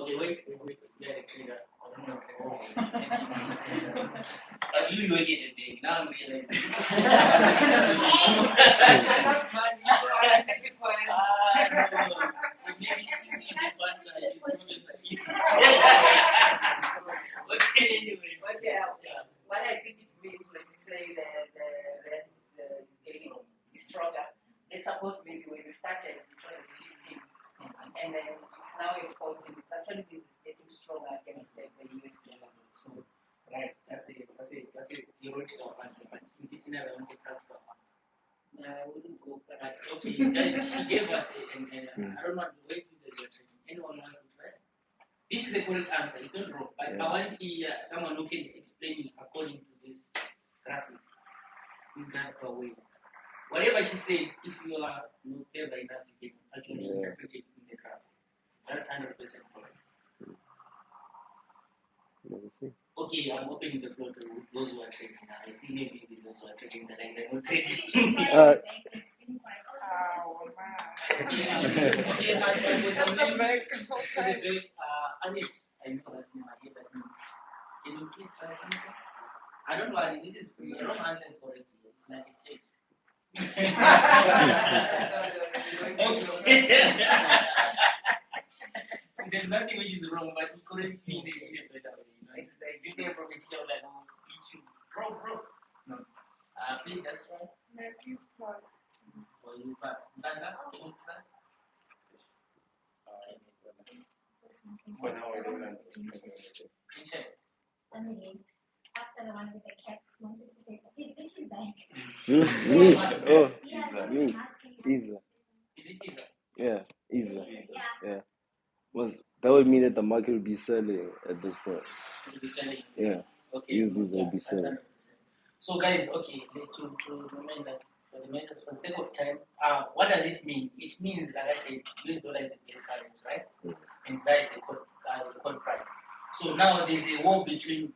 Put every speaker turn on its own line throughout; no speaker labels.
Okay, wait. Yeah, the trader. I don't know. But you look at the thing. Now I'm realizing. Not money. Maybe since she's a pastor, she's professor. Okay, anyway.
Okay, yeah. What I think it means when you say that the rent is getting stronger, it's supposed to maybe when you started, it was at 15, and then it's now at 14. It's actually means it's getting stronger against the US dollar.
So, right, that's a theoretical answer, but in this scenario, I want a practical answer.
I wouldn't go for that.
Okay, guys, she gave us I don't know the way you guys are trading. Anyone wants to try? This is the correct answer. It's not wrong. But I want someone who can explain it according to this graphic, this graphical way. Whatever she said, if you are clever enough, you can actually interpret it in the graph. That's 100% correct. Okay, I'm opening the floor to those who are trading. I see maybe those who are trading that they're not trading.
It's been quite
Okay, Alice, I know that you are here, but can you please try something? I don't know, this is free. I don't answer correctly. It's like exchange. Okay. There's nothing which is wrong, but you correct me in a better way. It's like different from each other that will beat you. Bro. No. Please just try.
please pass.
Or you pass. Nana, can you try?
But now I don't understand.
After the one with the cap wanted to say something. He's thinking back.
Me? Oh, me. Isa.
Is it Isa?
Yeah, Isa.
Yeah.
That would mean that the market would be selling at this point.
It will be selling.
Yeah.
Okay.
Usually they'll be
That's
selling.
100%. So guys, okay, to remind that for the sake of time, what does it mean? It means, like I said, US dollar is the base currency, right? And ZAR is the call price. So now there's a war between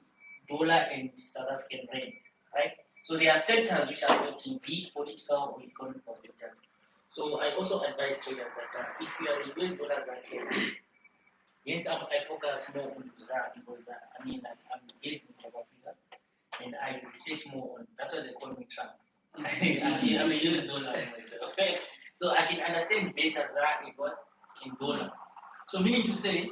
dollar and South African rand, right? So there are factors which are affecting, be it political or economic factors. So I also advise traders that if you are a US dollar ZAR trader, I focus more on ZAR because I'm based in South Africa and I research more on, that's why they call me Trump. I'm a US dollar myself. So I can understand better ZAR in dollar. So meaning to say,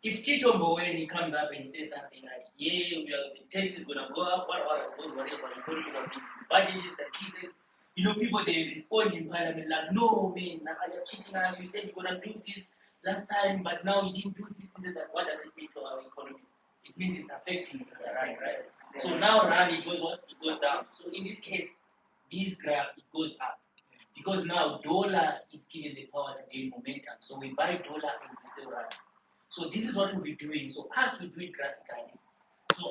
if Tito Mboweni comes up and says something like, the tax is going to go up, whatever, economic things, the budget is that easy. People, they respond in parliament like, no, man, you're cheating us. You said you're going to do this last time, but now you didn't do this and that. What does it mean to our economy? It means it's affecting the rand, right? So now rand, it goes what? It goes down. So in this case, this graph, it goes up. Because now dollar is given the power to gain momentum. So we buy dollar and we sell rand. So this is what we'll be doing. So as we do it graphically, so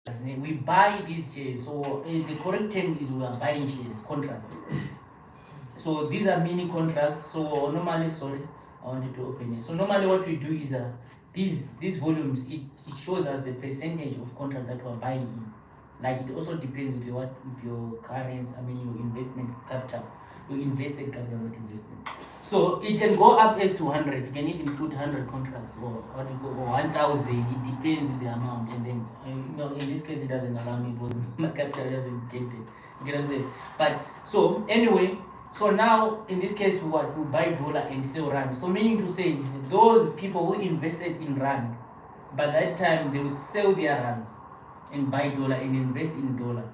as we buy these shares. So the correct term is we are buying shares, contract. So these are mini contracts. So normally, I wanted to open it. So normally what we do is these volumes, it shows us the percentage of contract that we're buying in. Like it also depends with your currency, your investment capital. Your invested capital, not investment. So it can go up as to 100. You can even put 100 contracts or 1,000. It depends with the amount. And then, in this case, it doesn't allow me because my capital doesn't get it. You get what I'm saying? But so anyway, so now in this case, we buy dollar and sell rand. So meaning to say, those people who invested in rand, by that time they will sell their rands and buy dollar and invest in dollar.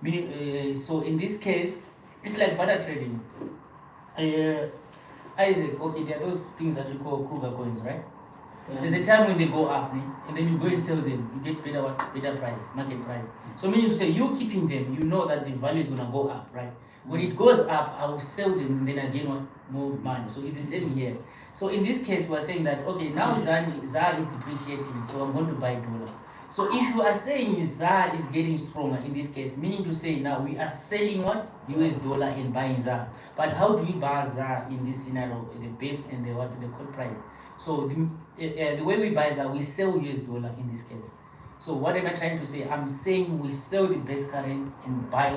Meaning, so in this case, it's like barter trading. Isaac, okay, there are those things that you call Kruger coins, right? Yeah. There's a time when they go up, and then you go and sell them, you get better price, market price. So meaning to say, you keeping them, you know that the value is gonna go up, right? When it goes up, I will sell them, and then I gain more money. So it's the same here. So in this case, we're saying that, okay, now ZAR is depreciating, so I'm going to buy dollar. So if you are saying ZAR is getting stronger in this case, meaning to say now we are selling US dollar and buying ZAR. But how do we buy ZAR in this scenario, the base and the call price? So the way we buy ZAR, we sell US dollar in this case. So what am I trying to say? I'm saying we sell the base currency and buy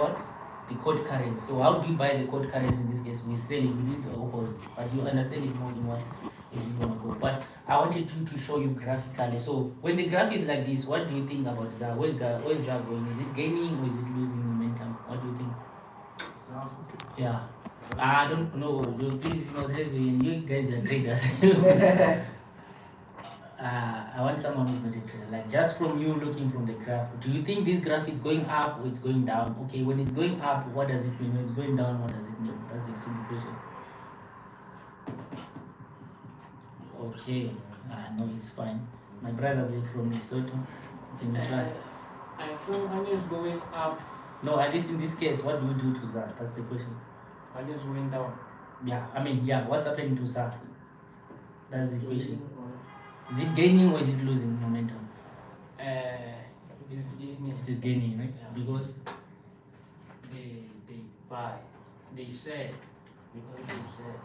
the cold currency. So how do we buy the cold currency in this case? We sell it, we do the opposite. But you understand it more in what if you want to go. But I wanted to show you graphically. So when the graph is like this, what do you think about that? Where's that going? Is it gaining or is it losing momentum? What do you think? Yeah. I don't know. So please, you guys are traders. I want someone who's not a trader. Like just from you looking from the graph, do you think this graph is going up or it's going down? Okay, when it's going up, what does it mean? When it's going down, what does it mean? That's the simple question. Okay, no, it's fine. My brother will from Lesotho. Can you try?
I feel money is going up,
No, at least in this case, what do you do to that? That's the question.
money is going down.
Yeah, what's happening to that? That's the question. Is it gaining or is it losing momentum?
It's gaining.
It is gaining, right?
Yeah.
Because
They buy, they sell, because they sell.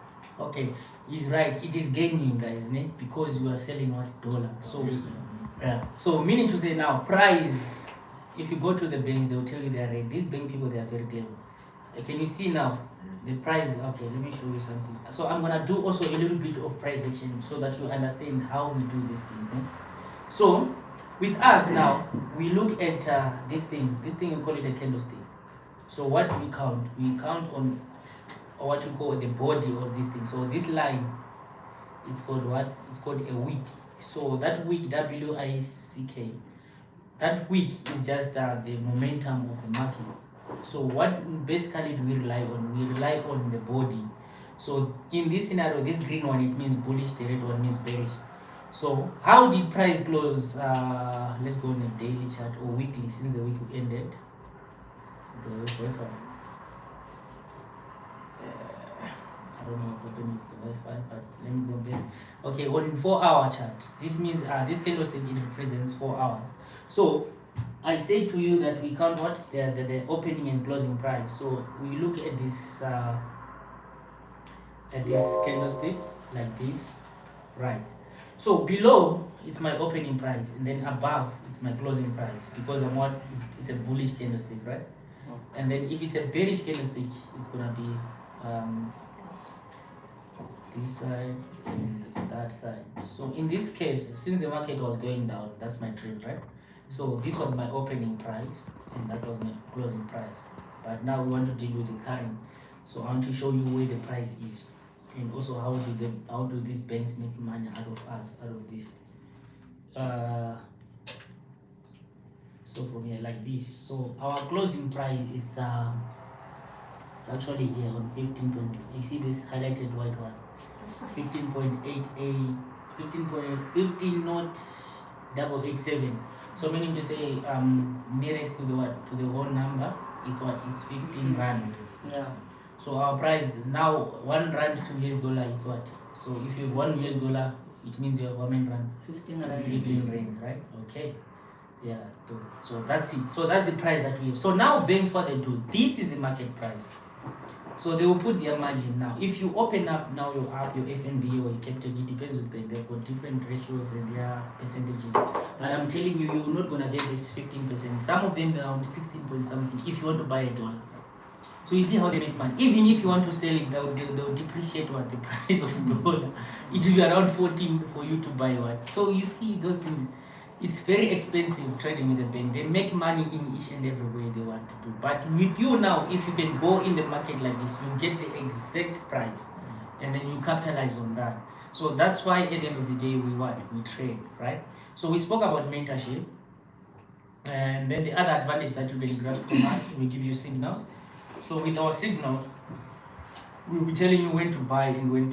okay, he's right. It is gaining, guys, né? Because you are selling what dollar. So yeah. So meaning to say now, price. If you go to the banks, they will tell you their rate. These bank people, they are very clever. Can you see now the price? Okay, let me show you something. So I'm gonna do also a little bit of price action so that you understand how we do these things. Eh? So with us now, we look at this thing. This thing we call it a candlestick. So what do we count? We count on what we call the body of this thing. So this line, it's called what? It's called a wick. So that wick, W-I-C-K, that wick is just the momentum of the market. So what basically do we rely on? We rely on the body. So in this scenario, this green one, it means bullish, the red one means bearish. So how did price close? Let's go on a daily chart or weekly since the week ended. I don't know what's happening with the Wi-Fi, but let me go back. Okay, on 4-hour chart, this means this candlestick it represents 4 hours. So I say to you that we count what the opening and closing price. So we look at this candlestick like this, right? So below it's my opening price, and then above it's my closing price because I'm what it's a bullish candlestick, right? And then if it's a bearish candlestick, it's gonna be this side and that side. So in this case, since the market was going down, that's my trade, right? So this was my opening price and that was my closing price. But now we want to deal with the current. So I want to show you where the price is and also how do these banks make money out of us, out of this. So from here like this. So our closing price is it's actually here on 15. You see this highlighted white one. 15.88, 15.887. So meaning to say nearest to the what, to the whole number, it's what, it's 15 rand.
Yeah.
So our price now 1 rand to US dollar is what? So if you have 1 US dollar, it means you have how many rands? 15 rands, right? Okay. Yeah. So that's it. So that's the price that we have. So now banks, what they do, this is the market price. So they will put their margin now. If you open up now your app, your FNB or your capital, it depends with bank. They've got different ratios and their percentages. And I'm telling you, you're not gonna get this 15%. Some of them are 16 point something if you want to buy $1. So you see how they make money. Even if you want to sell it, they'll depreciate what the price of $1. It will be around 14 for you to buy one. So you see those things. It's very expensive trading with the bank. They make money in each and every way they want to do. But with you now, if you can go in the market like this, you get the exact price and then you capitalize on that. So that's why at the end of the day, we trade, right? So we spoke about mentorship. And then the other advantage that you can grab from us, we give you signals. So with our signals, we'll be telling you when to buy and when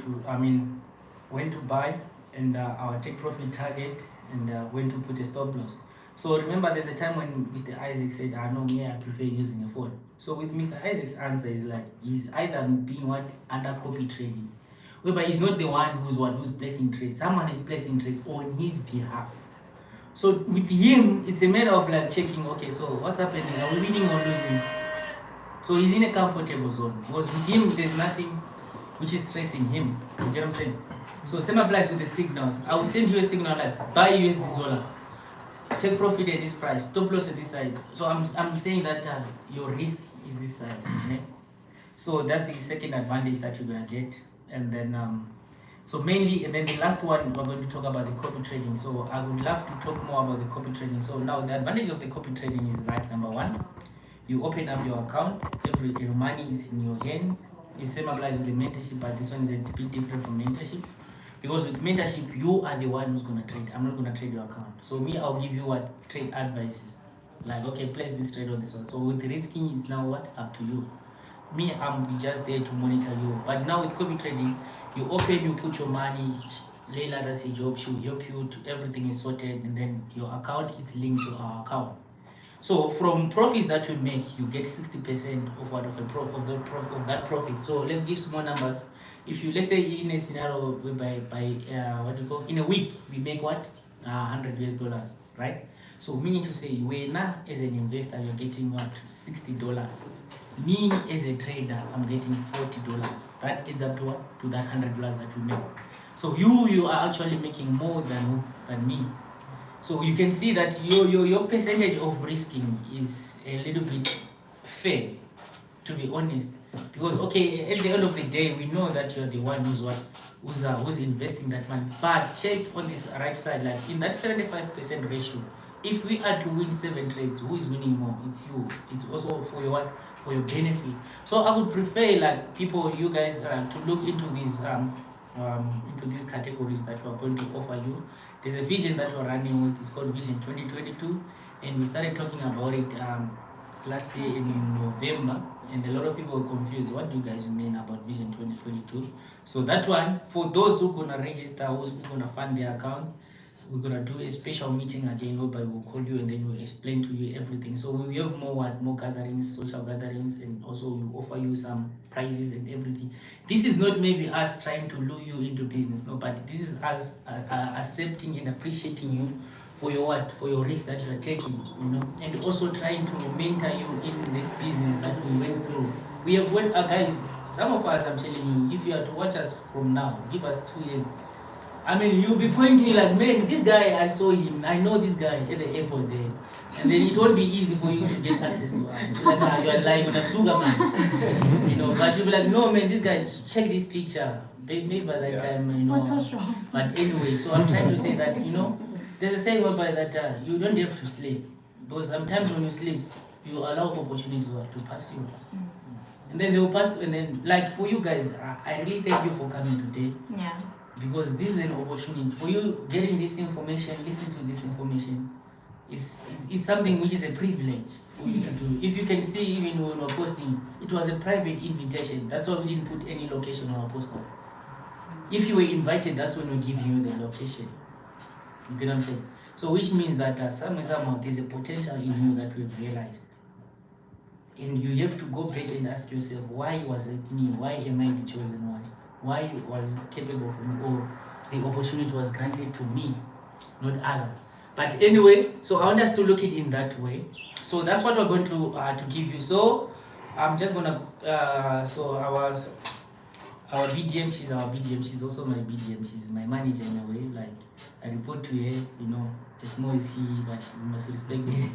to buy and our take profit target and when to put a stop loss. So remember, there's a time when Mr. Isaac said, no, me, I prefer using a phone. So with Mr. Isaac's answer is like, he's either being what under copy trading, whereby he's not the one who's placing trades. Someone is placing trades on his behalf. So with him, it's a matter of like checking, okay, so what's happening? Are we winning or losing? So he's in a comfortable zone because with him, there's nothing which is stressing him. You get what I'm saying? So same applies with the signals. I will send you a signal like buy USD dollar, take profit at this price, stop loss at this side. So I'm saying that your risk
is this size. Okay? So that's the second advantage that you're gonna get. And then so mainly, and then the last one we're going to talk about the copy trading. So I would love to talk more about the copy trading. So now the advantage of the copy trading is that number one, you open up your account, your money is in your hands. The same applies with the mentorship, but this one is a bit different from mentorship. Because with mentorship, you are the one who's gonna trade. I'm not gonna trade your account. So me, I'll give you what trade advices. Like, okay, place this trade on this one. So with risking, it's now what up to you. Me, I'm just there to monitor you. But now with copy trading, you open, you put your money. Layla, that's your job. She'll help you to everything is sorted, and then your account is linked to our account. So from profits that we make, you get 60% of what of that profit. So let's give small numbers. If you, let's say in a scenario whereby what do you call, in a week we make what 100 US dollars, right? So meaning to say, when now as an investor you're getting what $60. Me as a trader, I'm getting $40. That adds up to what, to that $100 that we make. So you are actually making more than me. So you can see that your percentage of risking is a little bit fair, to be honest. Because okay, at the end of the day, we know that you're the one who's investing that money. But check on this right side, like in that 75% ratio, if we are to win 7 trades, who is winning more? It's you. It's also for your what? For your benefit. So I would prefer like people, you guys, to look into these categories that we're going to offer you. There's a vision that we're running with. It's called Vision 2022, and we started talking about it last year in November, and a lot of people were confused. What do you guys mean about Vision 2022? So that one, for those who gonna register, who's gonna fund their account, we're gonna do a special meeting again whereby we'll call you and then we'll explain to you everything. So we have more gatherings, social gatherings, and also we'll offer you some prizes and everything. This is not maybe us trying to lure you into business, no, but this is us accepting and appreciating you for your for your risk that you are taking, and also trying to mentor you in this business that we went through. We have went, guys, some of us, I'm telling you, if you are to watch us from now, give us 2 years, I mean, you'll be pointing like, man, this guy, I saw him, I know this guy at the airport there. And then it won't be easy for you to get access to us. Like, you're lying on a sugar man. But you'll be like, no, man, this guy, check this picture. Maybe by that time,
Photoshop.
But anyway, so I'm trying to say that, there's a saying whereby that you don't have to sleep. Because sometimes when you sleep, you allow opportunities to pass you. And then they will pass, and then, like, for you guys, I really thank you for coming today.
Yeah.
Because this is an opportunity for you. Getting this information, listening to this information, is something which is a privilege for you to do. If you can see, even when we're posting, it was a private invitation. That's why we didn't put any location on our poster. If you were invited, that's when we give you the location. You get what I'm saying? So which means that somehow there's a potential in you that we've realized. And you have to go back and ask yourself, why was it me? Why am I the chosen one? Why was it capable for me, or the opportunity was granted to me, not others? But anyway, so I want us to look at it in that way. So that's what we're going to give you. So I'm just gonna so our BDM, she's our BDM. She's also my BDM. She's my manager in a way. Like, I report to her. As small as he, but you must respect me.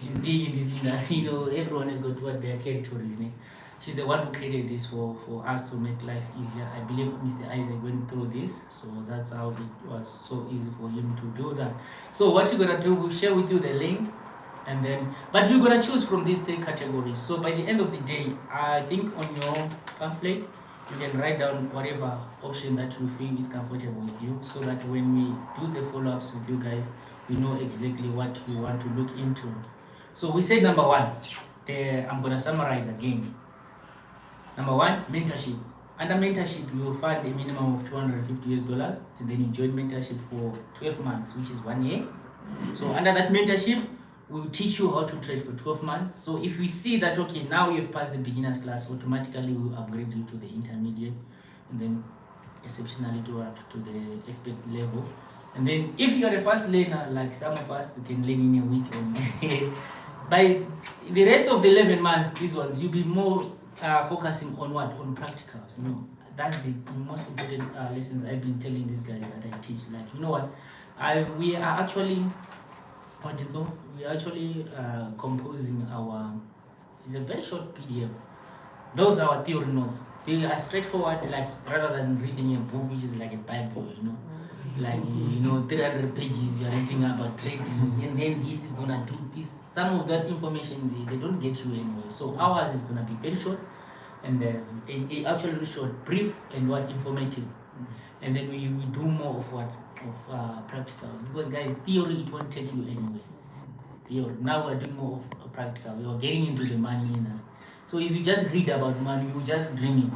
She's big in this industry. Everyone has got what their territories. She's the one who created this for us to make life easier. I believe Mr. Isaac went through this, so that's how it was so easy for him to do that. So what you're gonna do, we'll share with you the link, and then, but you're gonna choose from these 3 categories. So by the end of the day, I think on your pamphlet, you can write down whatever option that you feel is comfortable with you, so that when we do the follow-ups with you guys, we know exactly what we want to look into. So we said number 1, I'm gonna summarize again. Number 1, mentorship. Under mentorship, you will find a minimum of $250 US, and then you join mentorship for 12 months, which is 1 year. So under that mentorship, we'll teach you how to trade for 12 months. So if we see that, okay, now you've passed the beginner's class, automatically we'll upgrade you to the intermediate, and then exceptionally to the expert level. And then if you're a fast learner, like some of us, you can learn in a week. By the rest of the 11 months, these ones, you'll be more focusing on what? On practicals. That's the most important lessons I've been telling these guys that I teach. Like, you know what? We are actually, we're actually composing our It's a very short PDF. Those are our theory notes. They are straightforward, like rather than reading a book which is like a Bible, like 300 pages you're reading about trading, and then this is gonna do this. Some of that information they don't get you anyway. So ours is gonna be very short, and actually short, brief, and what informative. And then we do more of practicals, because guys, theory it won't take you anywhere. Theory. Now we're doing more of practical. We are getting into the money. So if you just read about money, you just dream it.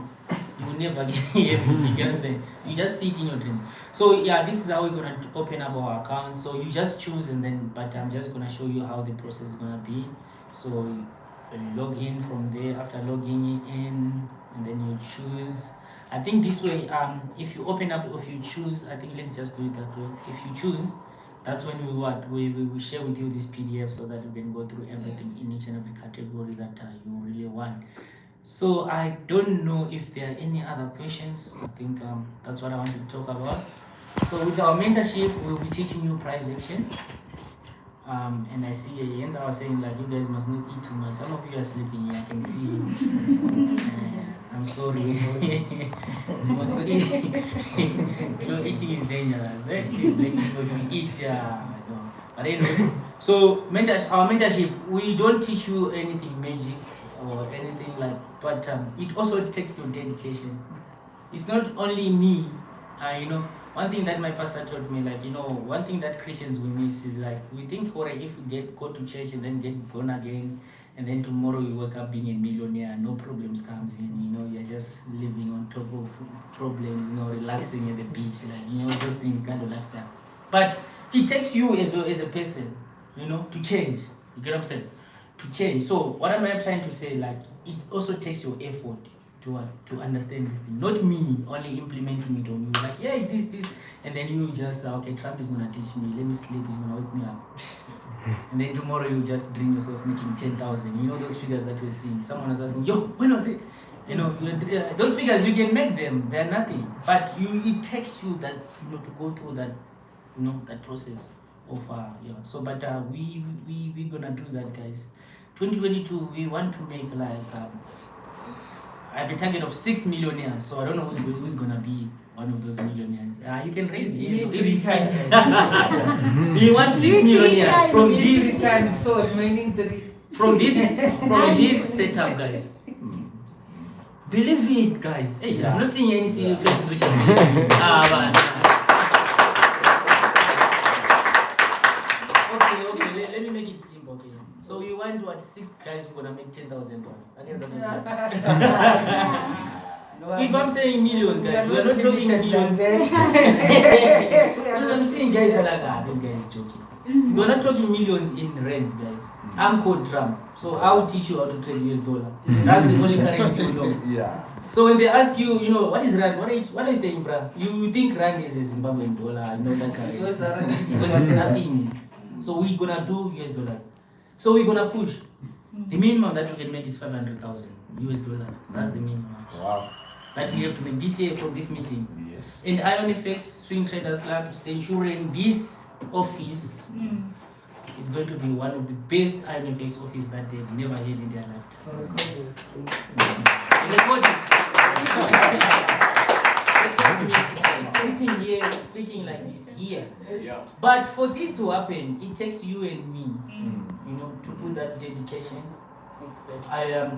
You will never get everything. You get what I'm saying? You just see it in your dreams. So yeah, this is how we're gonna open up our account. So you just choose, and then but I'm just gonna show you how the process is gonna be. So you log in from there. After logging in, and then you choose. I think this way, if you open up, if you choose, I think let's just do it that way. If you choose, that's when we share with you this PDF, so that you can go through everything in each and every category that you really want. So I don't know if there are any other questions. I think that's what I wanted to talk about. So with our mentorship, we'll be teaching you price action. And I see Jens, I was saying like you guys must not eat too much. Some of you are sleeping here, I can see you. I'm sorry. You must not eat. Eating is dangerous. Like if you eat, But anyway, so our mentorship, we don't teach you anything magic or anything like, but it also takes your dedication. It's not only me, one thing that my pastor taught me, one thing that Christians will miss is like, we think, if we go to church and then get born again, and then tomorrow you wake up being a millionaire, no problems comes in, you're just living on top of problems, relaxing at the beach, those things kind of lifestyle. But it takes you as a person, to change. You get what I'm saying? To change. So what am I trying to say? Like, it also takes your effort to understand this thing. Not me only implementing it on you. Like, yeah, this, and then you just okay, Trump is gonna teach me. Let me sleep. He's gonna wake me up. And then tomorrow you just dream yourself making 10,000. Those figures that we're seeing. Someone was asking, yo, when was it? Those figures you can make them. They're nothing. But it takes you that to go through that that process of So but we gonna do that, guys. 2022 we want to make I have a target of 6 millionaires, so I don't know who's gonna be one of those millionaires. You can raise hands. So every time we want 6 millionaires from this setup, guys. Believe it, guys. Hey, I'm not seeing any faces which are Okay, let me make it simple. Okay. So you want 6 guys who are gonna make $10,000? If I'm saying millions, guys, we are not talking millions. Because I'm seeing guys are like, this guy is joking. We're not talking millions in rands, guys. I'm called Trump, so I'll teach you how to trade US dollar. That's the only currency you know.
Yeah.
So when they ask you, what is rand? What are you saying, bruh? You think rand is a Zimbabwean dollar? That currency. Because it's nothing. So we're gonna do US dollars. So we're gonna push. The minimum that we can make is 500,000 US dollars. That's the minimum.
Wow.
That we have to make this year for this meeting.
Yes.
And Ironfx Swing Traders Club is ensuring this office is going to be one of the best Ironfx office that they've never had in their lifetime. Sitting here speaking like this here.
Yeah.
But for this to happen, it takes you and me, to put that dedication. I have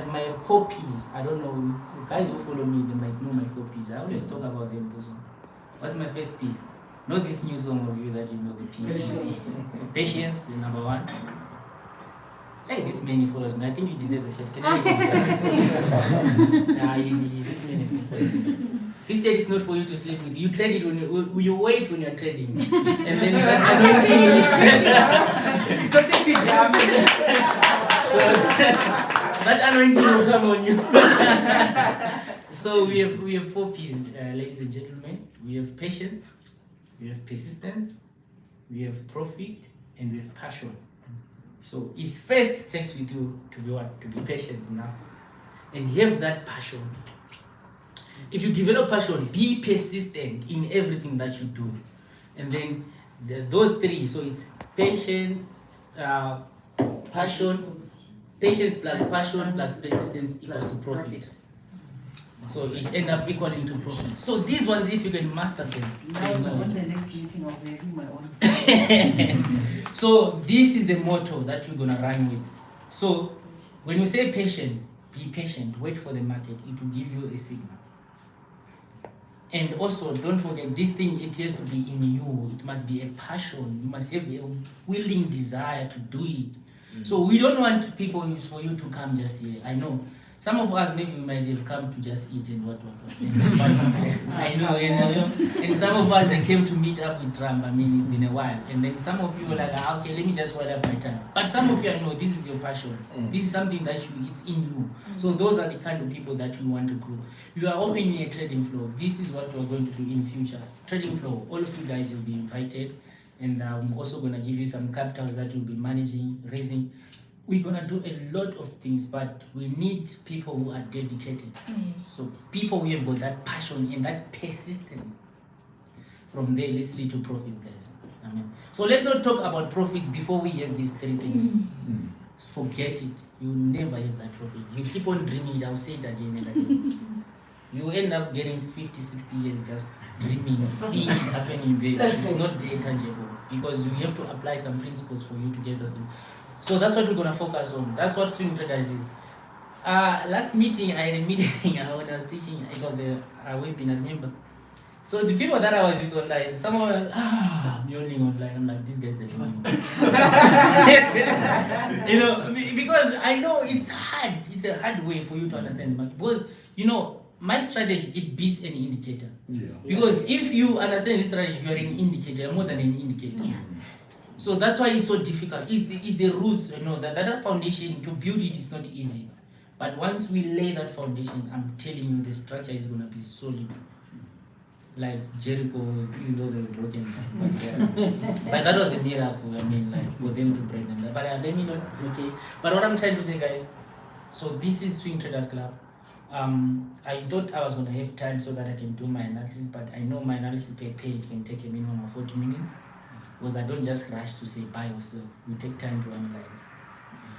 my 4 P's. I don't know, you guys who follow me, they might know my 4 P's. I always talk about them. What's my first P? Not this new song of you that you know the P. Patience, the number 1. Hey, this man follows me. I think you deserve the shirt. Can I get this man is not for you. This shirt is not for you to sleep with. You trade it when you wait when you're trading. And then that anointing will come on you. So we have 4 P's, ladies and gentlemen. We have patience, we have persistence, we have profit, and we have passion. So it first takes with you to be what? To be patient now. And have that passion. If you develop passion, be persistent in everything that you do. And then those 3, so it's patience, passion, Patience plus passion plus persistence equals to profit. So it ends up equaling to profit. So these ones, if you can master them, there's no
On
way.
the next meeting, I'll be having my own.
So this is the motto that we're gonna run with. So when you say patient, be patient, wait for the market, it will give you a signal. And also don't forget this thing, it has to be in you. It must be a passion. You must have a willing desire to do it. So we don't want people for you to come just here. I know some of us maybe we might have come to just eat and what. I know, and some of us they came to meet up with Trump. I mean, it's been a while, and then some of you were like, okay, let me just wind up my time. But some of you, I know this is your passion. This is something that it's in you. So those are the kind of people that we want to grow. You are opening a trading floor. This is what we're going to do in future. Trading floor. All of you guys will be invited, and I'm also going to give you some capitals that you'll be managing, raising. We're going to do a lot of things, but we need people who are dedicated. So people who have got that passion and that persistence. From there, let's lead to profits, guys. Amen. So let's not talk about profits before we have these three things. Forget it. You never have that profit. You keep on dreaming it. I'll say it again and again. You end up getting 50, 60 years just dreaming, seeing it happening there. It's not there tangible because you have to apply some principles for you to get those things. So that's what we're going to focus on. That's what swing traders is. Last meeting, I had a meeting when I was teaching. It was a webinar, remember? So the people that I was with online, someone was yawning online. I'm like, these guys, they're yawning. You know, because I know it's hard. It's a hard way for you to understand the market. Because, you know, my strategy, it beats an indicator. Because if you understand this strategy, you are an indicator, you're more than an indicator. So that's why it's so difficult. It's the roots, you know, that foundation, to build it is not easy. But once we lay that foundation, I'm telling you, the structure is going to be solid. Like Jericho, even though they were broken. But that was a miracle, I mean, like, for them to break them. But let me not, okay. But what I'm trying to say, guys, so this is Swing Traders Club. I thought I was going to have time so that I can do my analysis, but I know my analysis per page can take a minimum of 40 minutes. Because I don't just rush to say buy or sell. We take time to analyze.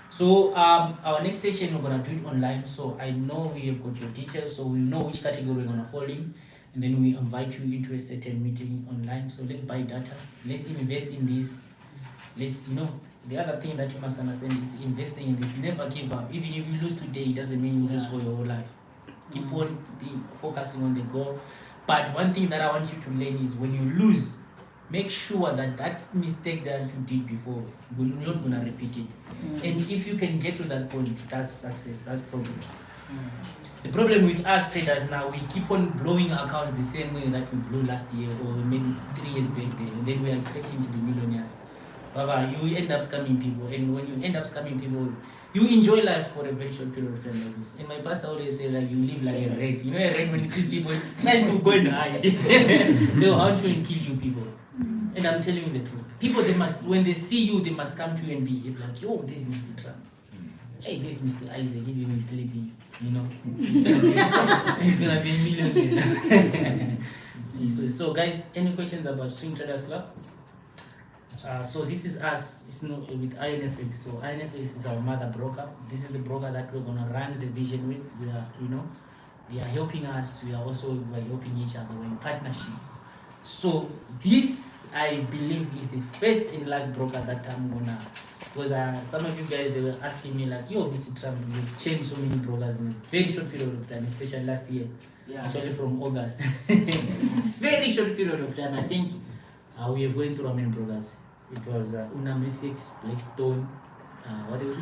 So our next session, we're going to do it online. So I know we have got your details, so we know which category we're going to fall in. And then we invite you into a certain meeting online. So let's buy data. Let's invest in this. Let's, you know, the other thing that you must understand is investing in this. Never give up. Even if you lose today, it doesn't mean you lose for your whole life. Keep on focusing on the goal. But one thing that I want you to learn is when you lose, make sure that that mistake that you did before, you're not going to repeat it. And if you can get to that point, that's success, that's progress. The problem with us traders now, we keep on blowing accounts the same way that we blew last year or maybe 3 years back there, and then we are expecting to be millionaires. Baba, you end up scamming people, and when you end up scamming people, you enjoy life for a very short period of time like this. And my pastor always say, like, you live like a rat. You know, a rat, when he sees people, it tries to go and hide. They'll hunt you and kill you, people. And I'm telling you the truth. People, they must, when they see you, they must come to you and be like, yo, this is Mr. Trump. Hey, this is Mr. Isaac, even he's sleeping, you know. He's gonna be a millionaire. So guys, any questions about Swing Traders Club? So this is us, it's not with Ironfx. So Ironfx is our mother broker. This is the broker that we're gonna run the vision with. We are, you know, they are helping us. We are helping each other. We're in partnership. So this, I believe, is the first and last broker that I'm gonna. Because some of you guys, they were asking me like, yo, Mr. Trump, you've changed so many brokers in a very short period of time, especially last year. Actually from August. Very short period of time. I think we have went through how many brokers? It was Untitled, Blackstone, what else?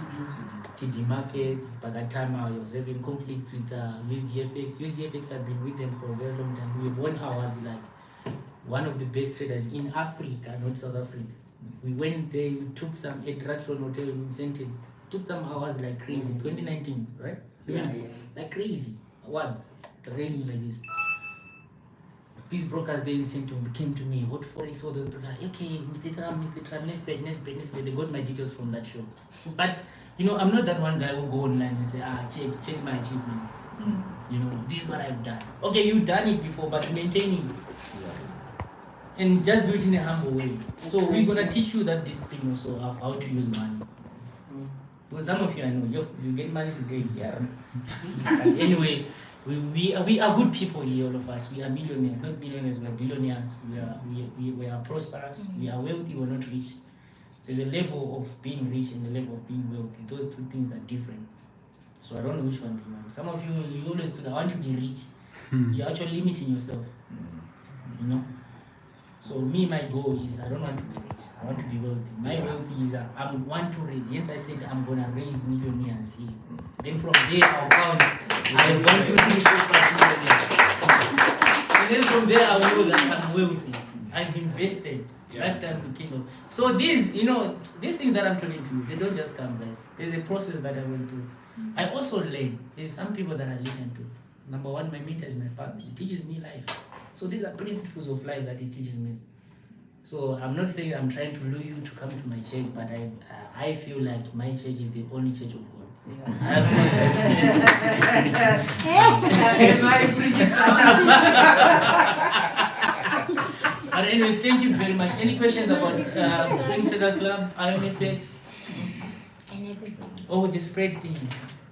TD Markets. By that time, I was having conflicts with USDFX. USDFX had been with them for a very long time. We have won awards like one of the best traders in Africa, not South Africa. We went there, we took some at Radisson Hotel in Vincente, took some awards like crazy. 2019, right? Yeah. Like crazy awards, raining like this. These brokers, they came to me, what forex, all those brokers, okay, Mr. Trump, let's bet. They got my details from that show. But, you know, I'm not that one guy who go online and say, check my achievements. You know, this is what I've done. Okay, you've done it before, but maintaining it. And just do it in a humble way. So we're gonna teach you that discipline also of how to use money. Because some of you I know, you get money today, yeah. But anyway, we are good people here, all of us. We are millionaires, not millionaires, we are billionaires. We are prosperous, we are wealthy, we're not rich. There's a level of being rich and a level of being wealthy. Those two things are different. So I don't know which one you want. Some of you always think I want to be rich. You're actually limiting yourself. You know? So me, my goal is I don't want to be rich. I want to be wealthy. My wealthy is I want to raise. Yes, I said I'm gonna raise millionaires here. Then from there I'll count. I want to see millionaires. And then from there I'll know that I'm wealthy. I've invested. Lifetime in kingdom. So these, these things that I'm telling to you, they don't just come, guys. There's a process that I went through. I also learn. There's some people that I listen to. Number one, my mentor is my father. He teaches me life. So these are principles of life that he teaches me. So I'm not saying I'm trying to lure you to come to my church, but I feel like my church is the only church of God. I'm But anyway, thank you very much. Any questions about Swing Traders Club, Ironfx? Oh, the spread thing.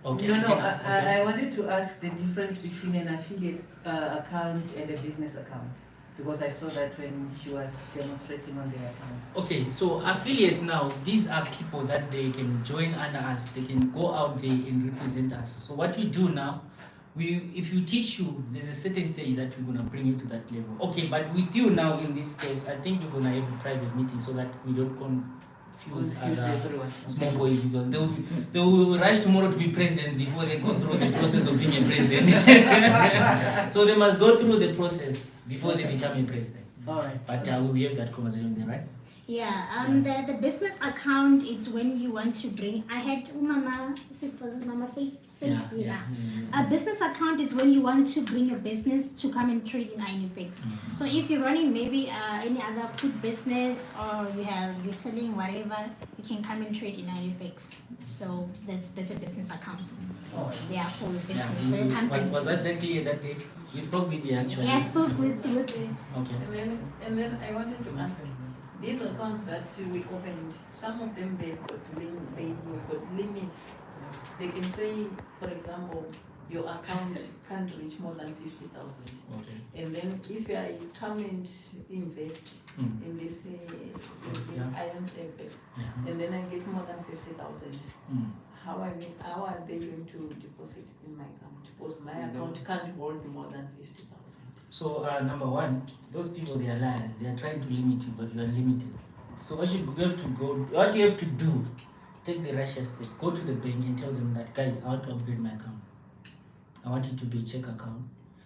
Okay.
No, I wanted to ask the difference between an affiliate account and a business account. Because I saw that when she was demonstrating on the account.
Okay, so affiliates now, these are people that they can join under us. They can go out there and represent us. So what we do now, if you teach you, there's a certain stage that we're gonna bring you to that level. Okay, but with you now in this case, I think we're gonna have a private meeting so that we don't confuse
everyone.
Small boys. They will rush tomorrow to be presidents before they go through the process of being a president. So they must go through the process before they become a president.
All right.
But we have that conversation there, right?
Yeah, the business account is when you want to bring. I had Mama, was it Mama Faith? Yeah. A business account is when you want to bring your business to come and trade in Ironfx. So if you're running maybe any other food business or you're selling whatever, you can come and trade in Ironfx. So that's a business account.
Oh,
Yeah, for business.
Yeah. Was that clear that day? We spoke with the actual.
Yeah, I spoke with.
Okay.
And then I wanted to ask, these accounts that we opened, some of them they've got limits. They can say, for example, your account can't reach more than 50,000.
Okay.
And then if I come and invest in this Ironfx, and then I get more than 50,000, how are they going to deposit in my account? Because my account can't hold more than 50,000.
So number one, those people, they are liars. They are trying to limit you, but you are limited. So what you have to do, take the righteous step. Go to the bank and tell them that, guys, I want to upgrade my account. I want it to be a check account.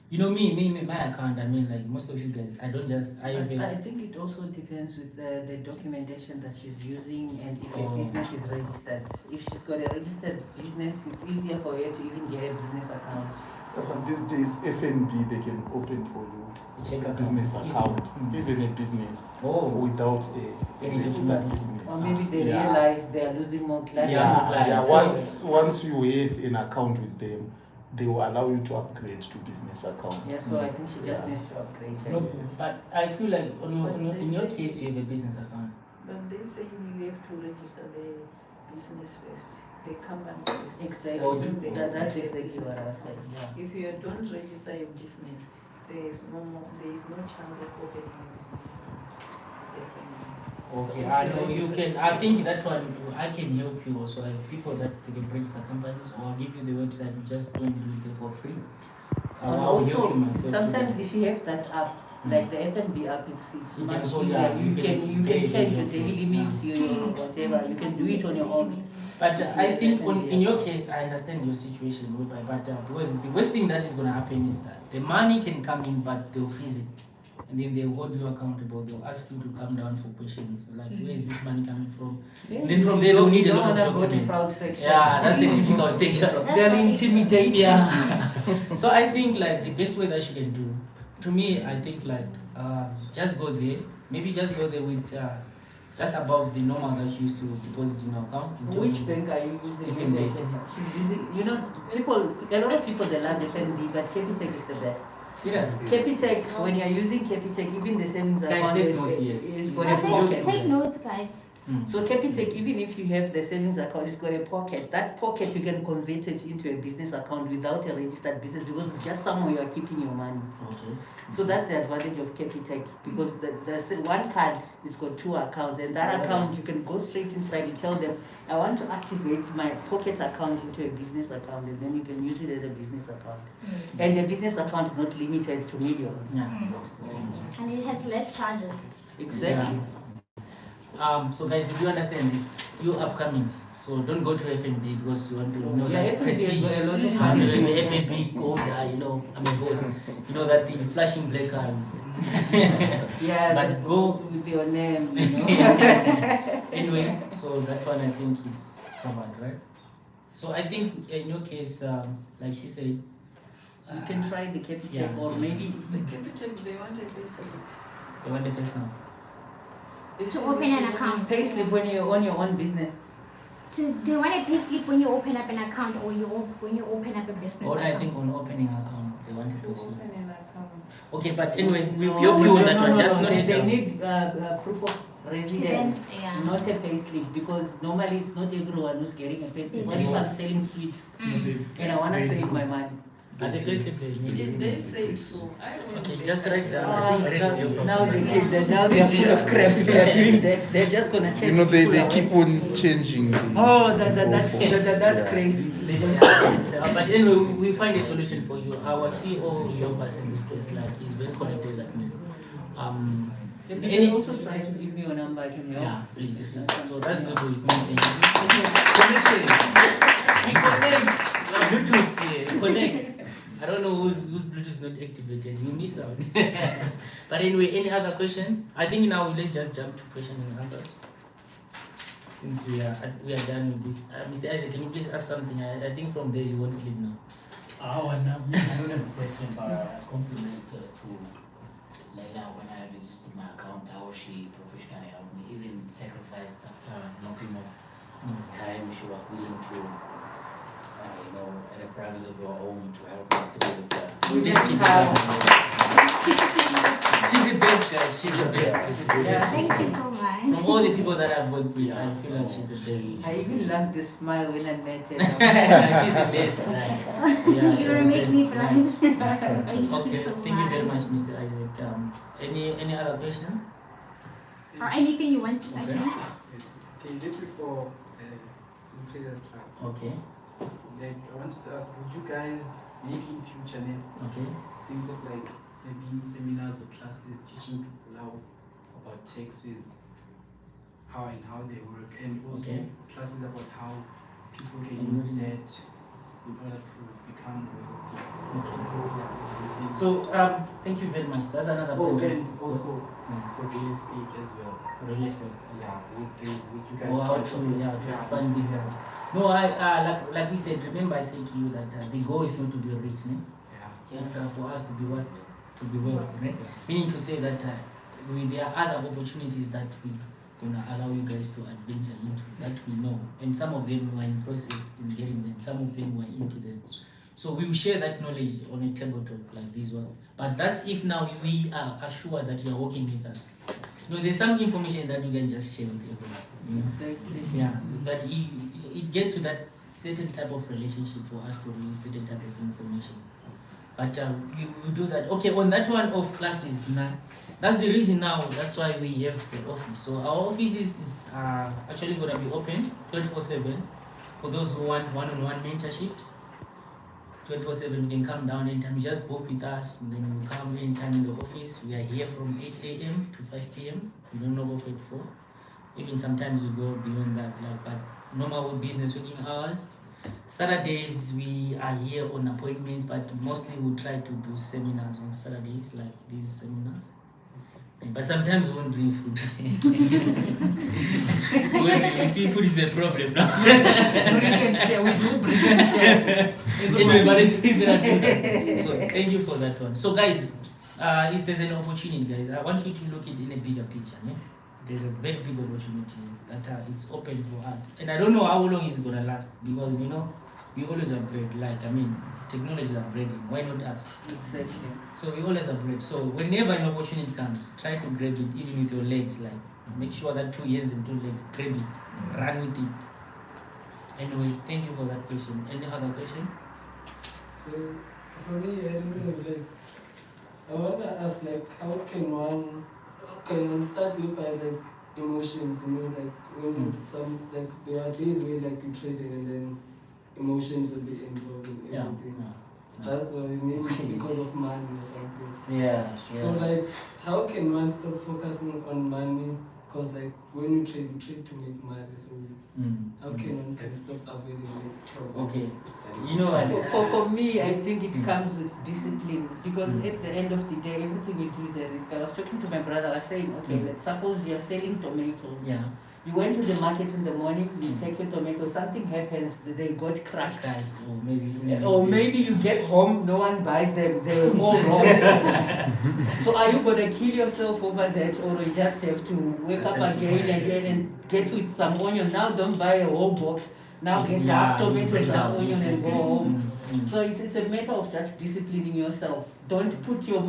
You know me, my account, I mean, like most of you guys, I
think it also depends with the documentation that she's using and if her business is registered. If she's got a registered business, it's easier for her to even get a business account.
But these days, FNB, they can open for you a business account, even a business, without a registered business.
Or maybe they realize they are losing more clients.
Yeah. Once you have an account with them, they will allow you to upgrade to business account.
Yeah, so I think she just needs to upgrade.
No, but I feel like in your case, you have a business account.
But they say you have to register the business first. The company first.
Exactly. That's exactly what I was saying. Yeah.
If you don't register your business, there is no chance of opening a business account.
Okay, I know you can. I think that one I can help you also. I have people that they can register companies, or I'll give you the website. You just go and do it there for free.
And also, sometimes if you have that app, like the FNB app, it's much easier. You can change your daily limits, your whatever. You can do it on your own.
But I think in your case, I understand your situation, but the worst thing that is going to happen is that the money can come in, but they'll freeze it. And then they'll hold you accountable. They'll ask you to come down for questions. Like, where is this money coming from?
Yeah.
And then from there, they'll need a lot of documents. Yeah, that's a typical stage.
They're intimidating.
Yeah. So I think like the best way that you can do, to me, I think like just go there. Maybe just go there with just above the normal that you used to deposit in your account.
Which bank are you using?
FNB.
She's using, a lot of people they love FNB, but Capitec is the best.
Yeah.
Capitec, when you're using Capitec, even the savings account
Take notes, guys.
So Capitec, even if you have the savings account, it's got a pocket. That pocket you can convert it into a business account without a registered business because it's just somewhere you are keeping your money.
Okay.
So that's the advantage of Capitec because the one card it's got 2 accounts and that account you can go straight inside and tell them I want to activate my pocket account into a business account and then you can use it as a business account. And the business account is not limited to millions.
And it has less charges.
Exactly.
So guys, did you understand this? You upcomings. So don't go to FNB because you want to know that prestige. I'm the FNB holder, you know, I'm a vote. You know that thing, flashing black cars.
Yeah,
but go
with your name, you know.
Anyway, so that one I think is covered, right? So I think in your case, like she said,
you can try the Capitec or maybe
the Capitec, they want a payslip.
They want the first now.
To open an account.
Payslip when you own your own business.
They want a payslip when you open up an account or when you open up a business
Or
account.
I think on opening account, they want a
To
payslip.
open an account.
Okay, but anyway, we help you on that one. Just note it
They
down.
need proof of residence,
yeah.
not a payslip, because normally it's not everyone who's getting a payslip. What if I'm selling sweets and I want to save my money?
But the payslip they need.
They say so. I don't
Okay,
know.
just write down.
Now they are full of crap. They are doing that. They're just gonna check.
You know, they
people
keep
away.
on changing.
That's
Yeah.
crazy.
But anyway, we find a solution for you. Our CEO, young person, in this case, like, he's very connected with me.
If you can also try to give me your number, I can help.
Yeah, please. So that's good for you. Connection. We connect. Bluetooth here. Connect. I don't know whose Bluetooth is not activated. You miss out. But anyway, any other question? I think now let's just jump to question and answers. Since we are done with this, Mr. Isaac, can you please ask something? I think from there you won't sleep now.
I don't have a question, but I compliment us to Leila when I registered my account, how she professionally helped me, even sacrificed after knocking off time. She was willing to, at the privacy of your home to help me through the
She's the best, guys. She's the best.
Thank you so much.
From all the people that I've worked with, I feel like she's the best.
I even love the smile when I met her.
She's the best. Yeah,
You're gonna make me proud.
Okay, thank you very much, Mr. Isaac. Any other question?
Or anything you want to say?
Okay.
Okay, this is for Untitled Chapter.
Okay.
Like, I wanted to ask, would you guys maybe in future think of like maybe seminars or classes teaching people how about taxes, how they work, and also classes about how people can use that in order to become wealthy.
So thank you very much. That's another point.
And also for real estate as well.
Real estate.
Yeah, would you guys
How to expand business. No, like we said, remember I said to you that the goal is not to be rich, né? It's for us to be what? To be wealthy, right? Meaning to say that there are other opportunities that we're gonna allow you guys to adventure into that we know, and some of them were in process in getting them. Some of them were into them. So we will share that knowledge on a tabletop like these ones. But that's if now we are assured that you are working with us. You know, there's some information that you can just share with everyone. You know?
Exactly.
Yeah, but it gets to that certain type of relationship for us to release certain type of information. But we do that. Okay, on that one of classes, that's the reason now, that's why we have the office. So our office is actually going to be open 24/7 for those who want one-on-one mentorships. 24/7, you can come down anytime. You just book with us, and then you come anytime in the office. We are here from 8 a.m. to 5 p.m. We don't know what for. Even sometimes we go beyond that, but normal business working hours. Saturdays we are here on appointments, but mostly we try to do seminars on Saturdays, like these seminars. But sometimes we won't bring food. Because you see, food is a problem now.
We do bring and share.
Anyway, but so thank you for that one. So guys, if there's an opportunity, guys, I want you to look it in a bigger picture. Yeah? There's a very big opportunity that it's open for us. And I don't know how long it's going to last, because, we always upgrade. Technology is upgrading. Why not us?
Exactly.
So we always upgrade. So whenever an opportunity comes, try to grab it, even with your legs, Make sure that 2 hands and 2 legs, grab it, run with it. Anyway, thank you for that question. Any other question?
So for me, I don't know, like I wanna ask like how can one start with by like emotions, you know, like when some like there are days where like you trading and then emotions will be involved in everything. That maybe because of money or something.
Yeah, sure.
So like how can one stop focusing on money? Because like when you trade to make money, so how can one stop avoiding it?
Okay. You know what?
For me, I think it comes with discipline because at the end of the day, everything you do is a risk. I was talking to my brother, I was saying, okay, let's suppose you're selling tomatoes.
Yeah.
You went to the market in the morning, you take your tomatoes, something happens, they got crushed. Or maybe you get home, no one buys them, they're all wrong. So are you going to kill yourself over that, or you just have to wake up again and get with some onion? Now don't buy a whole box. Now get half tomatoes, half onion and go home. So it's a matter of just disciplining yourself. Don't put your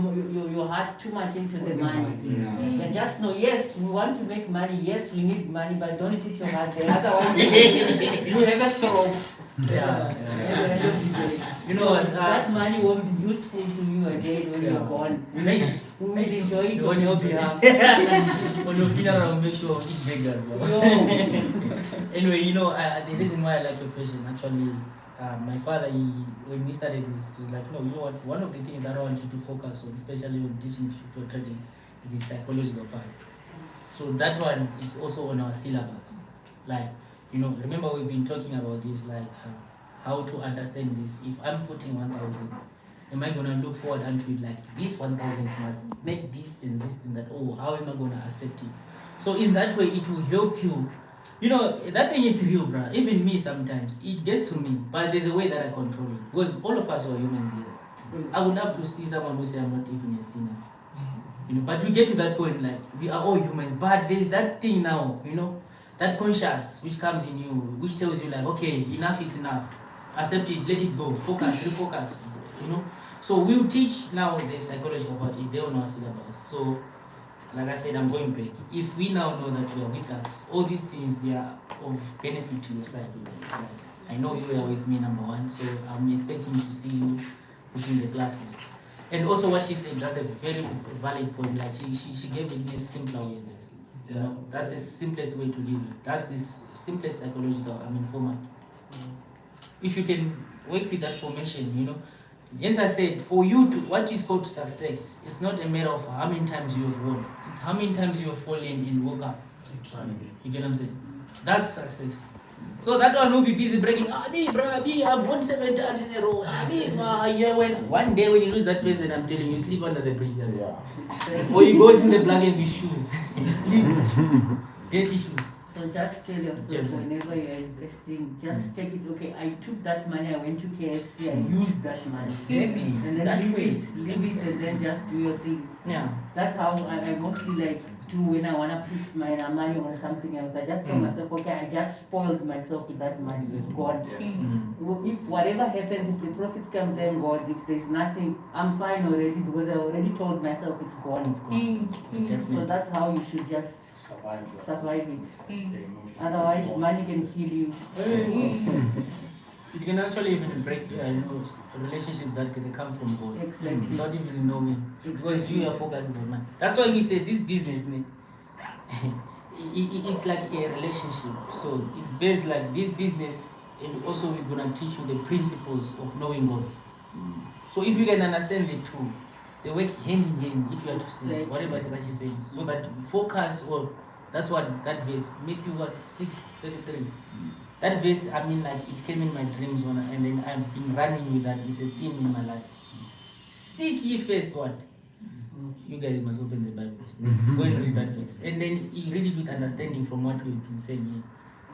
heart too much into the money. And just know, yes, we want to make money, yes, we need money, but don't put your heart there. Otherwise, you have a stroke.
You know what?
That money won't be useful to you again when you're gone. We will enjoy it on your behalf.
On your funeral, make sure we eat beggars. Anyway, you know, the reason why I like your question, actually, my father, when we started this, he was like, no, you know what, one of the things that I want you to focus on, especially when teaching people trading, is the psychological part. So that one is also on our syllabus. Like, you know, remember we've been talking about this, like how to understand this. If I'm putting 1,000, am I going to look forward unto it like this 1,000 must make this and this and that? Oh, how am I going to accept it? So in that way, it will help you. You know, that thing is real, bruh. Even me sometimes, it gets to me, but there's a way that I control it. Because all of us are humans here. I would love to see someone who say I'm not even a sinner. You know, but we get to that point, like, we are all humans, but there's that thing now, you know, that conscience which comes in you, which tells you like, okay, enough is enough. Accept it, let it go, focus, refocus, you know. So we'll teach now the psychology of what is there on our syllabus. So, like I said, I'm going back. If we now know that you are with us, all these things, they are of benefit to your side. Like, I know you are with me, number one, so I'm expecting to see you within the classes. And also what she said, that's a very valid point. Like she gave it in a simpler way. You know, that's the simplest way to live. That's the simplest psychological, format. If you can work with that formation, you know, Jens I said, for you to, what is called success, it's not a matter of how many times you have won. It's how many times you have fallen and woke up. You get what I'm saying? That's success. So that one will be busy breaking, I've won 7 times in a row. When one day when you lose that person, I'm telling you, sleep under the bridge. Or you go in the blanket with shoes. You sleep with shoes. Dirty shoes.
So just tell yourself whenever you're investing, just take it, okay, I took that money, I went to KFC, I used that money.
Exactly.
And then leave it and then just do your thing.
Yeah.
That's how I mostly like do when I want to put my money on something else. I just tell myself, okay, I just spoiled myself with that money, it's gone. If whatever happens, if the profit comes, then God, if there's nothing, I'm fine already because I already told myself it's gone. It's gone. So that's how you should just survive it. Otherwise, money can kill you.
It can actually even break relationships that can come from God.
Exactly.
Without even knowing. Because you are focused on money. That's why we say this business, it's like a relationship. So it's based like this business, and also we're going to teach you the principles of knowing God. So if you can understand the two, they work hand in hand, if you have to say whatever that she says. So that you focus on, that's what that verse, Matthew 6:33. That verse, it came in my dreams and then I've been running with that. It's a theme in my life. Seek ye first what? You guys must open the Bible. Go and read that verse. And then you read it with understanding from what we've been saying here.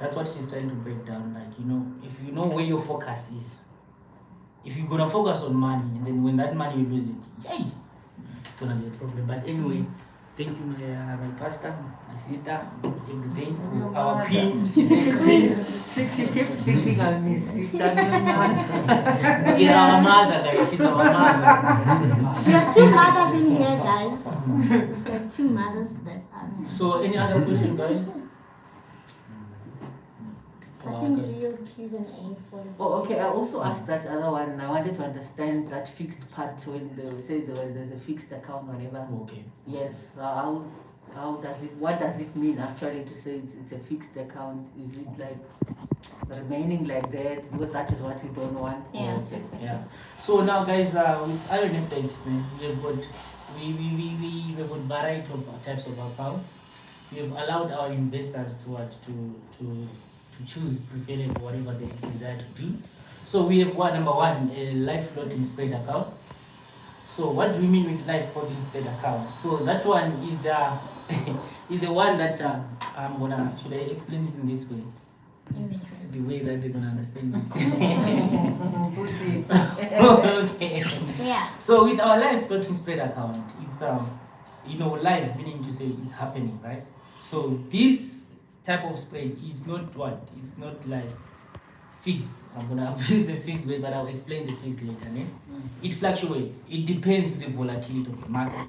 That's what she's trying to break down. Like, you know, if you know where your focus is, if you're going to focus on money, and then when that money you lose it, yay, it's going to be a problem. But anyway, thank you, my pastor, my sister, everything, for our queen. She said,
She keeps thinking of me, sister.
She's our mother, guys. She's our mother.
We have 2 mothers in here, guys. We have 2 mothers that are
So any other question, guys?
I think do your Q's and A for the
Oh, okay. I also asked that other one. I wanted to understand that fixed part when they say there's a fixed account, whatever.
Okay.
Yes. How does it? What does it mean actually to say it's a fixed account? Is it like remaining like that because that is what you don't want?
Yeah.
Okay. Yeah. So now, guys, with Ironfx, we have got we have got variety of types of account. We have allowed our investors to choose preferably whatever they desire to do. So we have number one, a live floating spread account. So what do we mean with live floating spread account? So that one is the is the one that should I explain it in this way? The way that they're gonna understand it. Okay.
Yeah.
So with our live floating spread account, it's live meaning to say it's happening, right? So this type of spread is not what? It's not like fixed. I'm gonna use the fixed way, but I'll explain the fixed later. It fluctuates. It depends on the volatility of the market.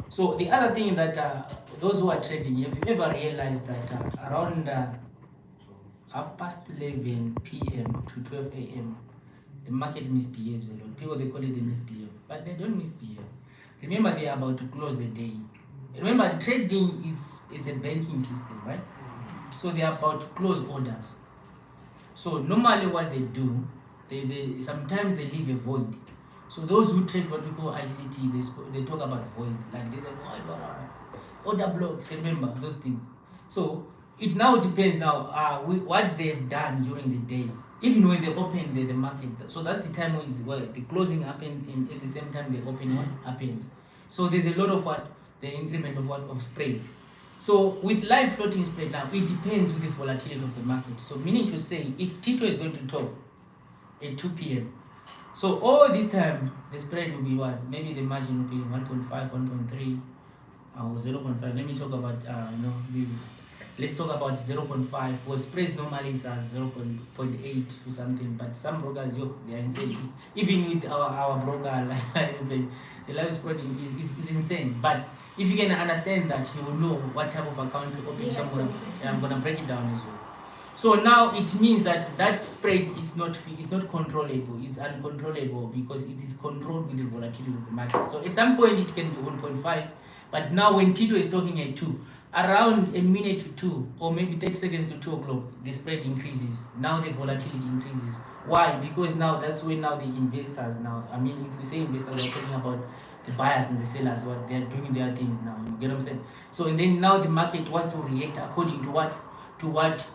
So the other thing that those who are trading, have you ever realized that around 11:30 p.m. to 12 a.m. the market misbehaves a lot. People, they call it the misbehave, but they don't misbehave. Remember, they are about to close the day. Remember, trading it's a banking system, right? So they are about to close orders. So normally what they do, they sometimes they leave a void. So those who trade what we call ICT, they talk about voids, like there's a void, order blocks. Remember those things. So it now depends now what they've done during the day. Even when they open the market, so that's the time where the closing happens, and at the same time the opening happens. So there's a lot of the increment of spread. So with live floating spread now, it depends with the volatility of the market. So meaning to say, if Tito is going to top at 2 p.m., so all this time the spread will be what? Maybe the margin will be 1.5, 1.3, or 0.5. Let me talk about this. Let's talk about 0.5. Well, spreads normally is 0.8 or something, but some brokers they are insane. Even with our broker, like the live spread is insane. But if you can understand that, you will know what type of account to open. So I'm gonna break it down as well. So now it means that spread is not controllable. It's uncontrollable because it is controlled with the volatility of the market. So at some point it can be 1.5, but now when Tito is talking at 2, around a minute to 2 or maybe 30 seconds to 2 o'clock, the spread increases. Now the volatility increases. Why? Because now that's when now the investors now, I mean, if we say investors, we're talking about the buyers and the sellers, what they're doing their things now. You get what I'm saying? So and then now the market wants to react according to what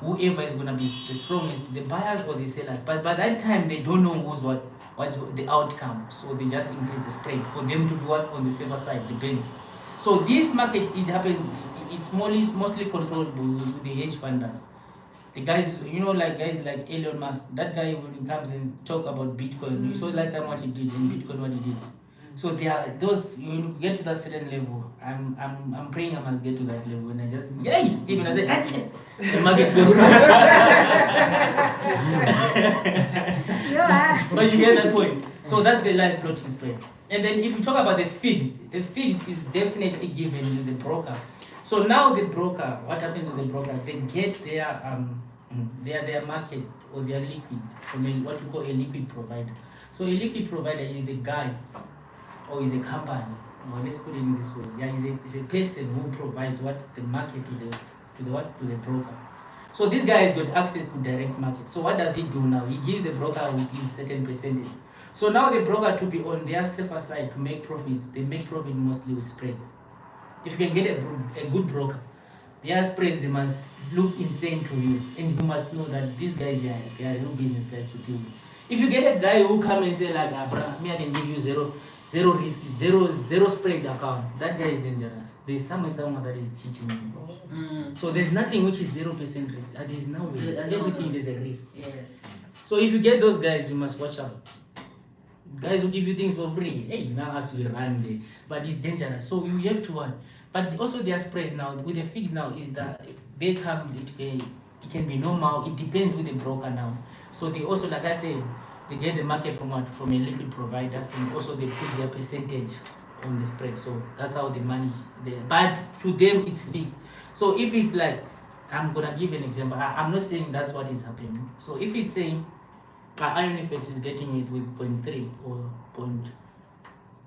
whoever is gonna be the strongest, the buyers or the sellers. But by that time they don't know what's the outcome. So they just increase the spread for them to do what on the safer side, depends. So this market, it happens, it's mostly controlled with the hedge funders. The guys, guys like Elon Musk, that guy when he comes and talk about Bitcoin, you saw last time what he did in Bitcoin, what he did. So there are those, you get to that certain level. I'm praying I must get to that level, and I just even I say that's it. The market goes. But you get that point. So that's the live floating spread. And then if you talk about the fixed is definitely given to the broker. So now the broker, what happens with the brokers? They get their market or their liquid from what we call a liquid provider. So a liquid provider is the guy or is a company, or let's put it in this way. Yeah, is a person who provides what the market to the broker. So this guy has got access to direct market. So what does he do now? He gives the broker with his certain percentage. So now the broker, to be on their safer side to make profits, they make profit mostly with spreads. If you can get a good broker, their spreads, they must look insane to you, and you must know that these guys, they are real business guys to deal with. If you get a guy who come and say like, me I can give you zero risk, zero spread account, that guy is dangerous. There's someone that is cheating you. So there's nothing which is 0% risk. There is no way. Everything is a risk.
Yes.
So if you get those guys, you must watch out. Guys will give you things for free. Hey, now as we run there, but it's dangerous. So you have to want. But also their spreads now with the fix now is that they comes it can be normal. It depends with the broker now. So they also, like I said, they get the market from a liquid provider, and also they put their percentage on the spread. So that's how they manage. But to them, it's fixed. So if it's like, I'm gonna give an example. I'm not saying that's what is happening. So if it's saying Ironfx is getting it with 0.3 or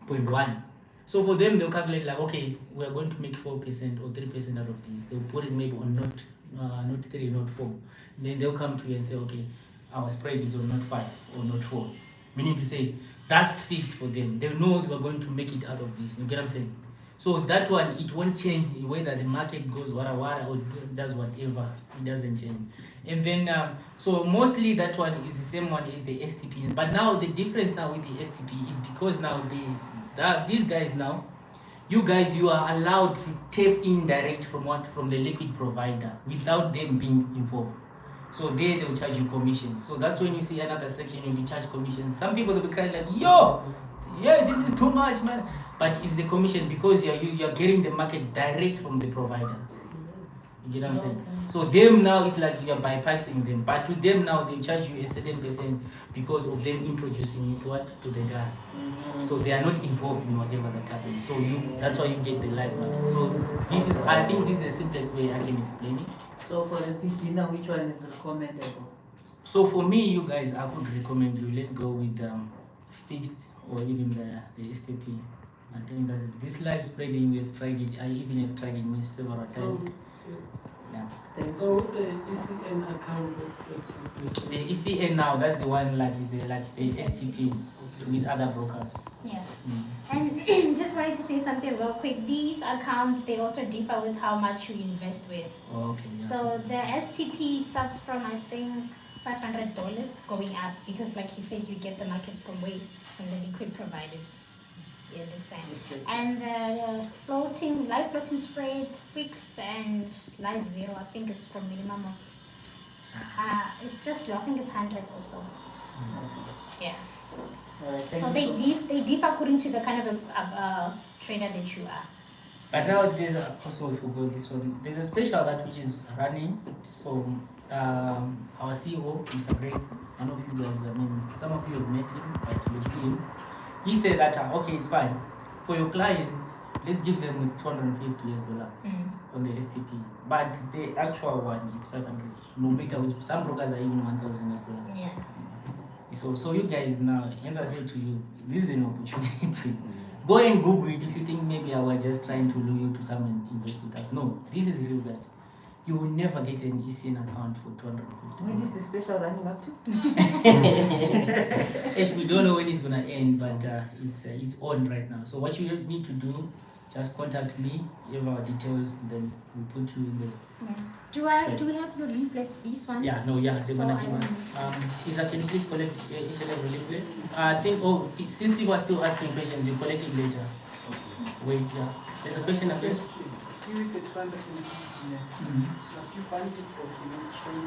0.1. So for them, they'll calculate like, okay, we're going to make 4% or 3% out of this. They'll put it maybe on not 3, not 4. Then they'll come to you and say, okay, our spread is on not 5 or not 4. Meaning to say, that's fixed for them. They know we're going to make it out of this. You get what I'm saying? So that one, it won't change whether the market goes wara or does whatever. It doesn't change. And then, so mostly that one is the same one as the STP. But now the difference now with the STP is because now these guys now, you guys, you are allowed to tap in direct from the liquid provider without them being involved. So they'll charge you commission. So that's when you see another section, you'll be charged commission. Some people will be crying like, yo, yeah, this is too much, man. But it's the commission because you're getting the market direct from the provider. You get what I'm saying? So them now, it's like you're bypassing them. But to them now, they charge you a certain percent because of them introducing it to the guy. So they are not involved in whatever that happens. So that's why you get the live market. So I think this is the simplest way I can explain it.
So for the beginner, which one is recommendable?
So for me, you guys, I would recommend you, let's go with fixed or even the STP. I think that's it. This live spreading, we have tried it. I even have tried it several times. Yeah.
So with the ECN account,
the ECN now, that's the one like is the STP with other brokers.
Yeah. And just wanted to say something real quick. These accounts, they also differ with how much you invest with.
Okay. Yeah.
So the STP starts from, I think, $500 going up because, like you said, you get the market from the liquid providers. You understand? And the live floating spread, fixed and live zero, I think it's from minimum of, it's just, I think it's 100 or so. Yeah. So they differ according to the kind of trader that you are.
But now there's also, if we go this one, there's a special that which is running. So our CEO, Mr. Greg, I know you guys, some of you have met him, but you'll see him. He said that, okay, it's fine. For your clients, let's give them with $250 on the STP. But the actual one is 500. No matter which, some brokers are even $1,000.
Yeah.
So you guys now, as I said to you, this is an opportunity. Go and Google it if you think maybe I was just trying to lure you to come and invest with us. No, this is real that you will never get an ECN account for $250.
When is the special running up to?
Yes, we don't know when it's gonna end, but it's on right now. So what you need to do, just contact me, give our details, then we put you in the.
Yeah. Do we have the leaflets? These ones?
Yeah, no, yeah, they're gonna give us. Isa, can you please collect each and every leaflet? I think. Oh, since people are still asking questions, you collect it later. Wait, yeah. There's a question up here.
See with the 250, must you find it or you trade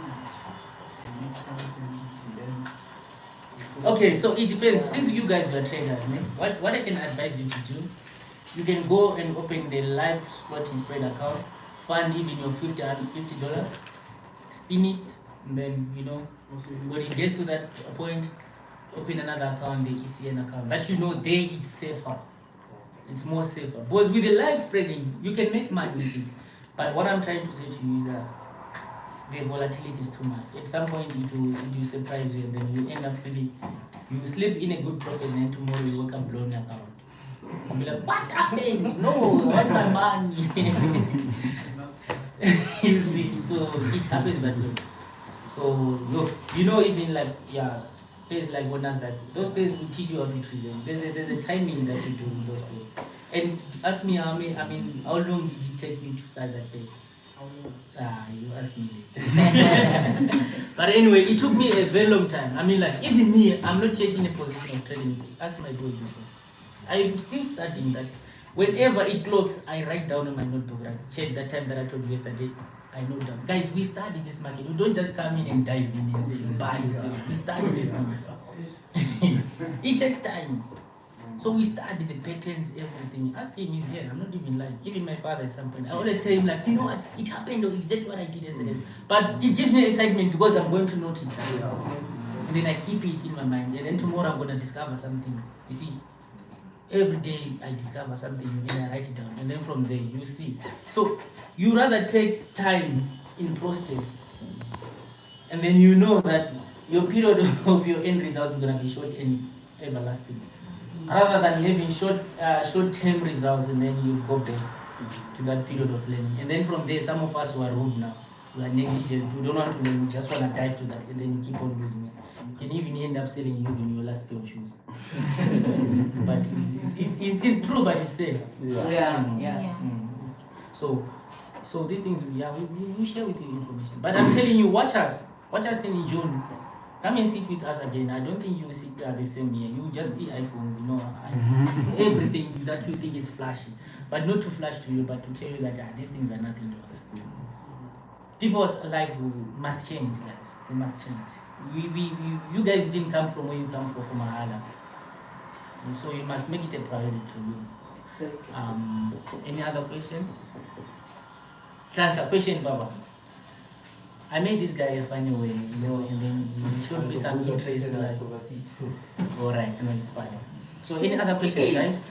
it?
Okay, so it depends. Since you guys are traders, what I can advise you to do, you can go and open the live floating spread account, fund even your $50, spin it, and then when it gets to that point, open another account, the ECN account. That there it's safer. It's more safer. Because with the live spreading, you can make money with it. But what I'm trying to say to you is that the volatility is too much. At some point, it will surprise you, and then you end up maybe you sleep in a good profit, and then tomorrow you wake up blown account. You'll be like, what happened? No, I want my money. You see, so it happens that way. So look, even like space like bonus, that those space will teach you how to trade them. There's a timing that you do with those space. And ask me how long did it take me to start that page? You asked me later. But anyway, it took me a very long time. Even me, I'm not yet in a position of trading. Ask my boy. I'm still studying that. Whenever it clocks, I write down on my notebook. I check that time that I told you yesterday. I know that. Guys, we study this market. We don't just come in and dive in and say, buy, sell. We study this thing. It takes time. So we study the patterns, everything. Ask him, he's here. I'm not even lying. Even my father at some point, I always tell him, like, you know what? It happened or exactly what I did yesterday. But it gives me excitement because I'm going to note it. And then I keep it in my mind. And then tomorrow I'm going to discover something. You see? every day I discover something new and I write it down, and then from there you see. So you rather take time in process, and then you know that your period of your end results is gonna be short and everlasting, rather than having short-term results and then you go back to that period of learning. And then from there, some of us who are rude now, we are negligent, we don't want to learn, we just want to dive to that, and then you keep on losing it. You can even end up selling even your last pair of shoes. But it's true, but it's sad.
Yeah.
So these things, we share with you information. But I'm telling you, watch us in June. Come and sit with us again. I don't think you sit the same here. You just see iPhones, everything that you think is flashy. But not to flash to you, but to tell you that these things are nothing to us. People's life must change, guys. They must change. You guys didn't come from where you come from Mahala. So you must make it a priority to you. Any other question? Question, Baba. I made this guy a funny way, and then he showed me some interest. Alright, no, it's fine. So any other questions, guys?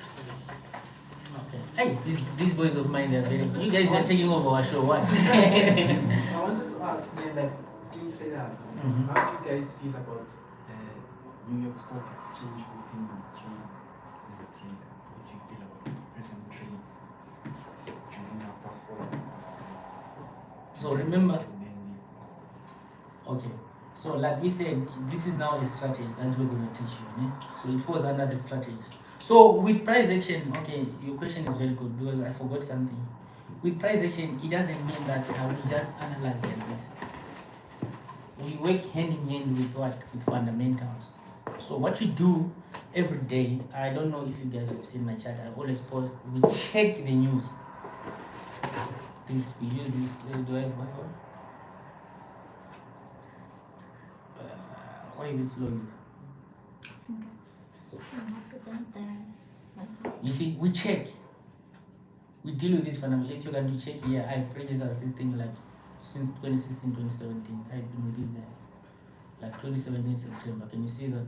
Okay. Hey, these boys of mine, they're very good. You guys are taking over our show, what?
I wanted to ask, like, swing traders, how do you guys feel about New York Stock Exchange opening trade as a trader? What do you feel about the person who trades during our passport?
So remember, okay. So like we said, this is now a strategy that we're going to teach you. So it falls under the strategy. So with price action, okay, your question is very good because I forgot something. With price action, it doesn't mean that we just analyze the risk. We work hand in hand with what? With fundamentals. So what we do every day, I don't know if you guys have seen my chat, I always post, we check the news. We use this, do I have Wi-Fi? Why is it slow?
I think it's 100% there.
You see, we check. We deal with this fundamentals. If you can do check here, I've registered this thing like since 2016, 2017. I've been with this guy. Like 2017 September. Can you see that?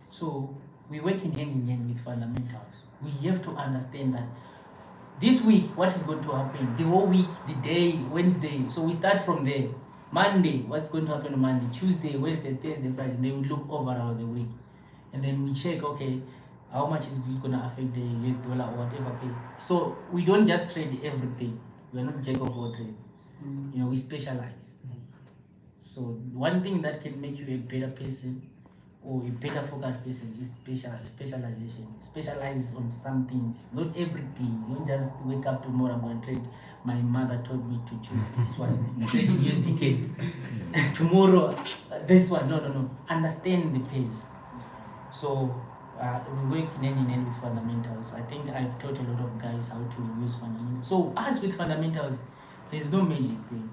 So we work in hand with fundamentals. We have to understand that this week, what is going to happen? The whole week, the day, Wednesday. So we start from there. Monday, what's going to happen on Monday? Tuesday, Wednesday, Thursday, Friday. Then we look overall the week. And then we check, okay, how much is it going to affect the US dollar or whatever pay. So we don't just trade everything. We're not jack of all trades. We specialize. So one thing that can make you a better person or a better focused person is specialization. Specialize on some things, not everything. Don't just wake up tomorrow, I'm going to trade. My mother told me to choose this one, trade USDK. Tomorrow, this one. No. Understand the pace. So we work hand in hand with fundamentals. I think I've taught a lot of guys how to use fundamentals. So as with fundamentals, there's no magic thing.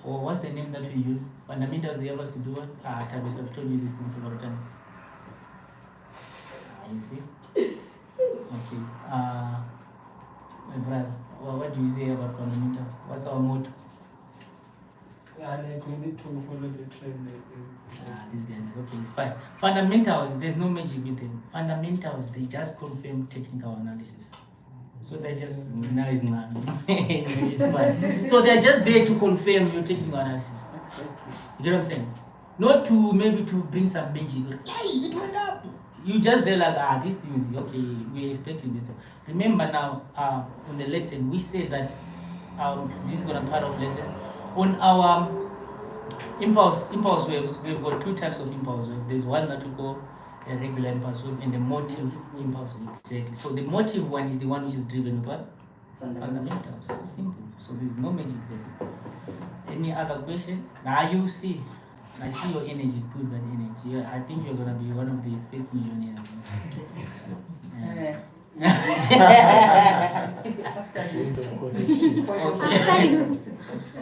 Or what's the name that we use? Fundamentals, they have us to do what? Tabis, I've told you these things several times. You see? Okay. My brother, what do you say about fundamentals? What's our motto?
Like we need to follow the trend.
These guys, okay, it's fine. Fundamentals, there's no magic with them. Fundamentals, they just confirm technical analysis. So they're just, now it's not. It's fine. So they're just there to confirm your technical analysis. You get what I'm saying? Not to maybe to bring some magic. Hey, it went up. You just there like, this thing is okay, we're expecting this thing. Remember now, on the lesson, we said that this is gonna be part of lesson. On our impulse waves, we've got two types of impulse waves. There's one that we call a regular impulse wave and the motive impulse wave. Exactly. So the motive one is the one which is driven with what? Fundamentals. So simple. So there's no magic there. Any other question? Now you see. I see your energy is good, that energy. I think you're gonna be one of the first millionaires.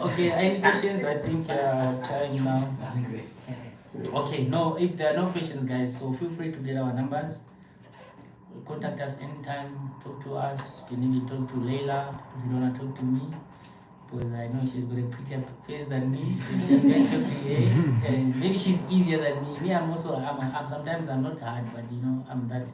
Okay, any questions? I think time now. Okay, no, if there are no questions, guys, so feel free to get our numbers. Contact us anytime, talk to us. You can even talk to Leila if you don't want to talk to me. because I know she's got a prettier face than me, so she's going to talk to her, and maybe she's easier than me. Me, I'm sometimes I'm not hard, but you know, I'm that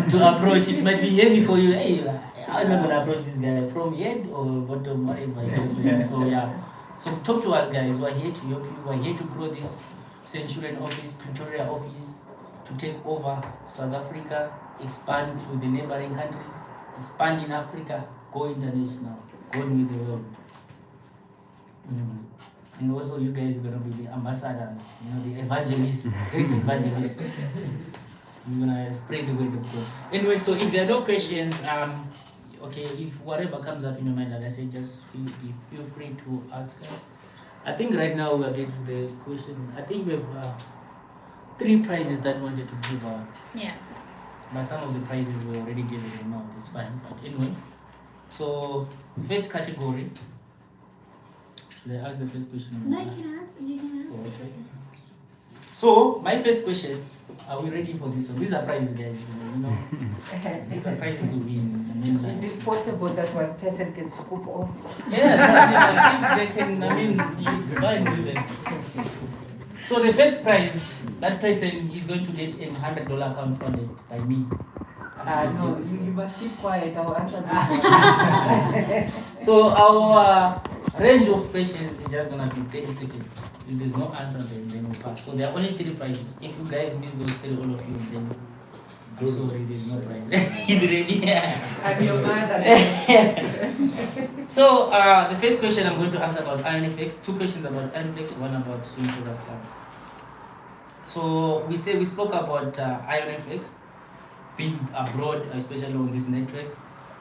to approach. It might be heavy for you. Hey, how am I gonna approach this guy from head or bottom, whatever it is. So yeah, so talk to us, guys. We're here to help you. We're here to grow this Centurion office, Pretoria office, to take over South Africa, expand to the neighboring countries, expand in Africa, go international, go with the world. And also, you guys are gonna be the ambassadors, you know, the evangelists, great evangelists. We're gonna spread the word of God. Anyway, so if there are no questions, okay, if whatever comes up in your mind, like I said, just feel free to ask us. I think right now we are getting to the question. I think we have 3 prizes that we wanted to give out.
Yeah.
But some of the prizes we already gave them out. It's fine. But anyway, so first category. Should I ask the first question?
No, you can ask. You can ask.
Okay. So my first question. Are we ready for this one? These are prizes, guys. You know, these are prizes to win.
Is it possible that one person can scoop off?
Yes, I mean, if they can, I mean, it's fine with it. So the first prize, that person is going to get a $100 account funded by me.
No, you must keep quiet. I'll answer this one.
So our range of questions is just gonna be 30 seconds. If there's no answer, then we'll pass. So there are only 3 prizes. If you guys miss those 3, all of you, then I'm sorry, there's no prize. He's ready.
I'm your mother.
So the first question I'm going to answer about Ironfx, 2 questions about Ironfx, 1 about swing traders clubs. So we spoke about Ironfx being abroad, especially on this network.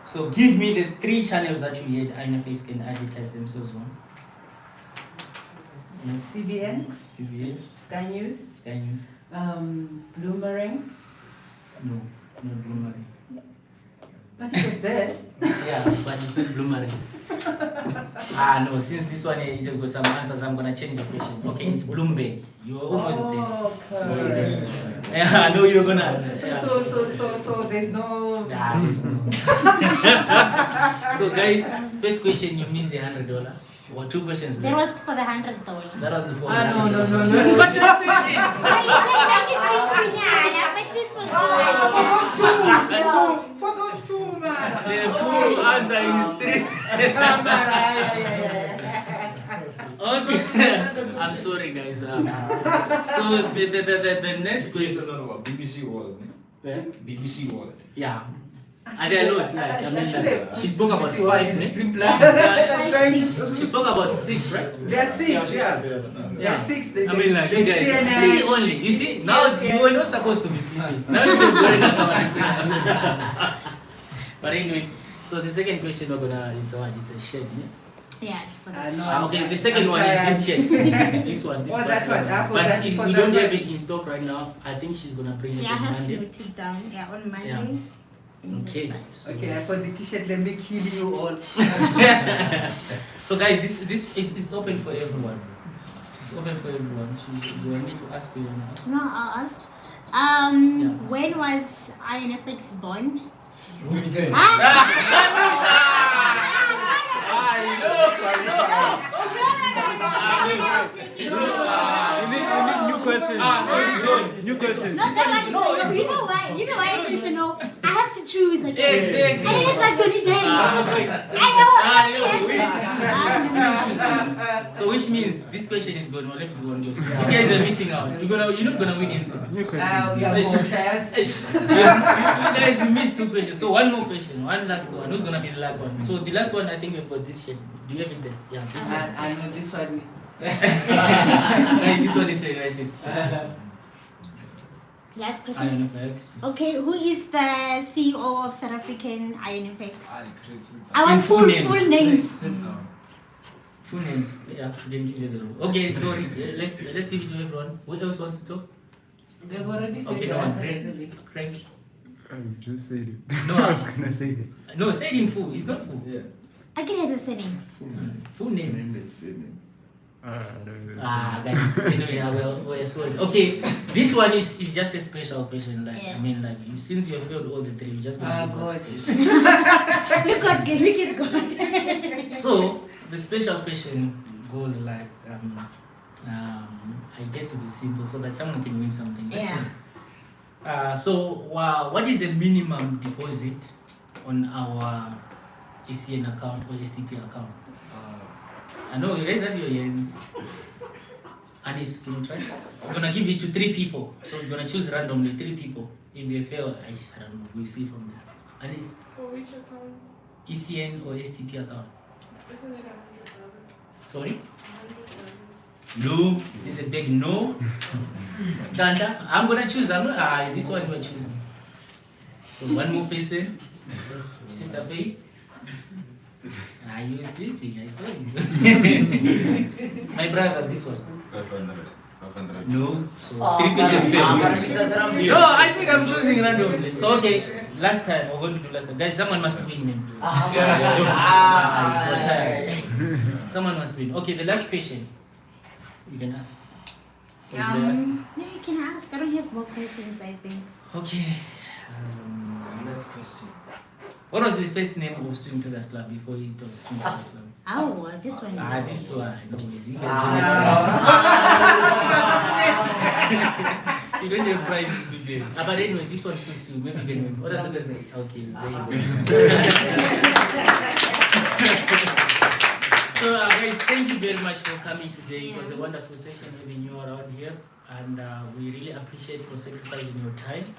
So give me the 3 channels that you had Ironfx can advertise themselves on. Yes.
CBN, Sky News, Bloomerang.
No, not Bloomerang.
But it was there.
Yeah, but it's not Bloomerang. No, since this one it has got some answers, I'm gonna change the question. Okay, it's Bloomberg. You're almost there.
Okay.
I know you're gonna answer. Yeah.
So there's no.
Nah, there's no. So guys, first question, you missed the $100. Or 2 questions
That
left.
was for the $100.
That was before.
No.
What did I say?
For those 2, man.
The full answer is 3. Okay. I'm sorry, guys. So the next question.
No, BBC World.
Where?
BBC World.
Yeah. And there are not, like, I mean, like, she spoke about 5, she spoke about 6, right?
There are 6, yeah. There are 6.
I mean, like, you guys, 3 only. You see, now you were not supposed to be sleeping. Now you're going to But anyway, so the second question we're gonna is it's a shed, yeah?
Yeah, it's for the
okay, the second one is this shed. This one.
That one.
But if we don't have it in stock right now, I think she's gonna bring it
I
on
have to
Monday.
note it down. Yeah, on Monday.
Yeah. Okay.
Okay, for the t-shirt, let me kill you all.
So guys, this is open for everyone. It's open for everyone. So you want me to ask you now?
No, I'll ask. When was Ironfx born?
New question. New question.
No, you know why? You know why I said to know? I have to choose. Like,
Exactly.
I it's like the day.
So which means this question is going on left one goes. You guys are missing out. You're not gonna win anything.
New question.
You guys you missed 2 questions. So one more question, one last one. Who's gonna be the last one? So the last one I think we've got this shit. Do you have it there? Yeah, this one.
I know this one.
Guys, this one is the nicest.
Last question.
Ironfx.
Okay, who is the CEO of South African Ironfx? I
In
want
full names.
full names.
Full names. Yeah, then give it the Okay, sorry. Let's give it to everyone. Who else wants to talk?
They've already said
Okay, no one. Craig.
You just said it.
No,
I was gonna say it.
No, say it in full. It's not full.
Yeah.
Again, as a surname.
Full name.
Name.
Guys, anyway, we're sorry. Okay, this one is just a special question. Like,
Yeah.
I mean, like, since you have failed all the 3, you just gonna
God.
Look at God.
So the special question goes like, I guess to be simple so that someone can win something.
Yeah.
What is the minimum deposit on our ECN account or STP account? I know, raise up your hands. Anis, can you try? We're gonna give it to 3 people. So we're gonna choose randomly 3 people. If they fail, I don't know, we'll see from there. Anis?
For which account?
ECN or STP account?
Isn't it 100,000?
Sorry?
100,000.
No, it's a big no. Danta, I'm gonna choose. This one we're choosing. So one more person. Sister Faye. You sleeping, I saw you. My brother, this one.
500.
No, so 3 questions fail. No, I think I'm choosing randomly. So okay, last time, we're going to do last time. Guys, someone must win, man. Someone must win. Okay, the last question. You can ask.
No, you can ask. I don't have more questions, I think.
Okay.
Next question.
What was the first name of Student Traders Club before it was Student Traders Club?
Oh, this one.
This two I know. You guys don't you don't have prizes today. But anyway, this one suits you. Maybe you can win. What is the good name? Okay, there you go. So guys, thank you very much for coming today. It was a wonderful session having you around here, and we really appreciate for sacrificing your time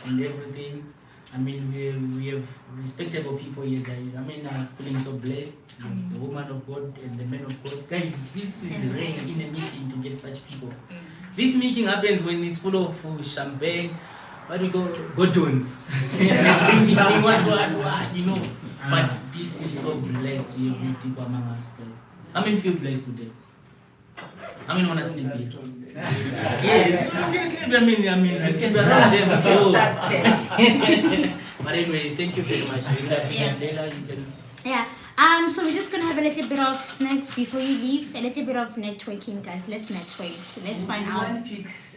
and everything. I mean, we have respectable people here, guys. I mean, I'm feeling so blessed. The woman of God and the men of God. Guys, this is rare in a meeting to get such people. This meeting happens when it's full of champagne, what do we go? Godons. Drinking, what, you know. But this is so blessed to have these people among us. How many feel blessed today? How many want to sleep here? Yes, I'm going to sleep. I mean, I can be around them. But anyway, thank you very much.
Yeah. So we're just gonna have a little bit of snacks before you leave. A little bit of networking, guys. Let's network. Let's find out.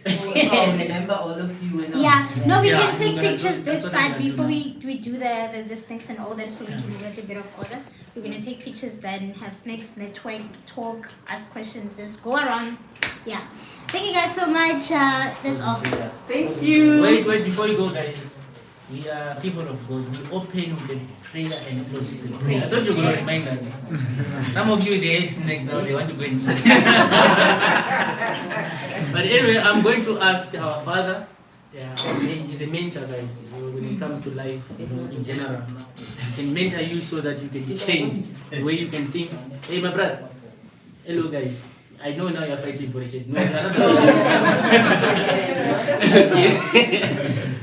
Remember all of you.
Yeah. No, we can take pictures this side before we do the snacks and all that, so we can do a little bit of order. We're gonna take pictures, then have snacks, network, talk, ask questions, just go around. Yeah. Thank you guys so much. That's all.
Thank you.
Wait, before you go, guys. We are people of God. We open with a prayer and close with a prayer. I thought you were going to remind us. Some of you, they have snacks now, they want to go and eat. But anyway, I'm going to ask our father. He's a mentor, guys, when it comes to life, in general. He can mentor you so that you can change the way you can think. Hey, my brother. Hello, guys. I know now you're fighting for a shit. No, it's another shit.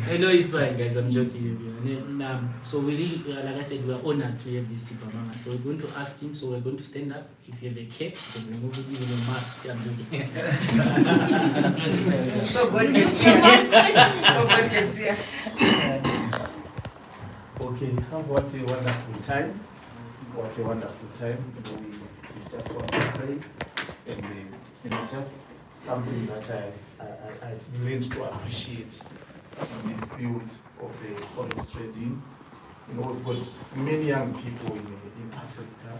I know it's fine, guys. I'm joking. So we really, like I said, we are honored to have these people among us. So we're going to ask him. So we're going to stand up. If you have a cake, you can remove it, even a mask. I'm joking.
So God gets here.
Okay, what a wonderful time. What a wonderful time. We just want to pray. And just something that I've learned to appreciate in this field of forex trading. You know, we've got many young people in Africa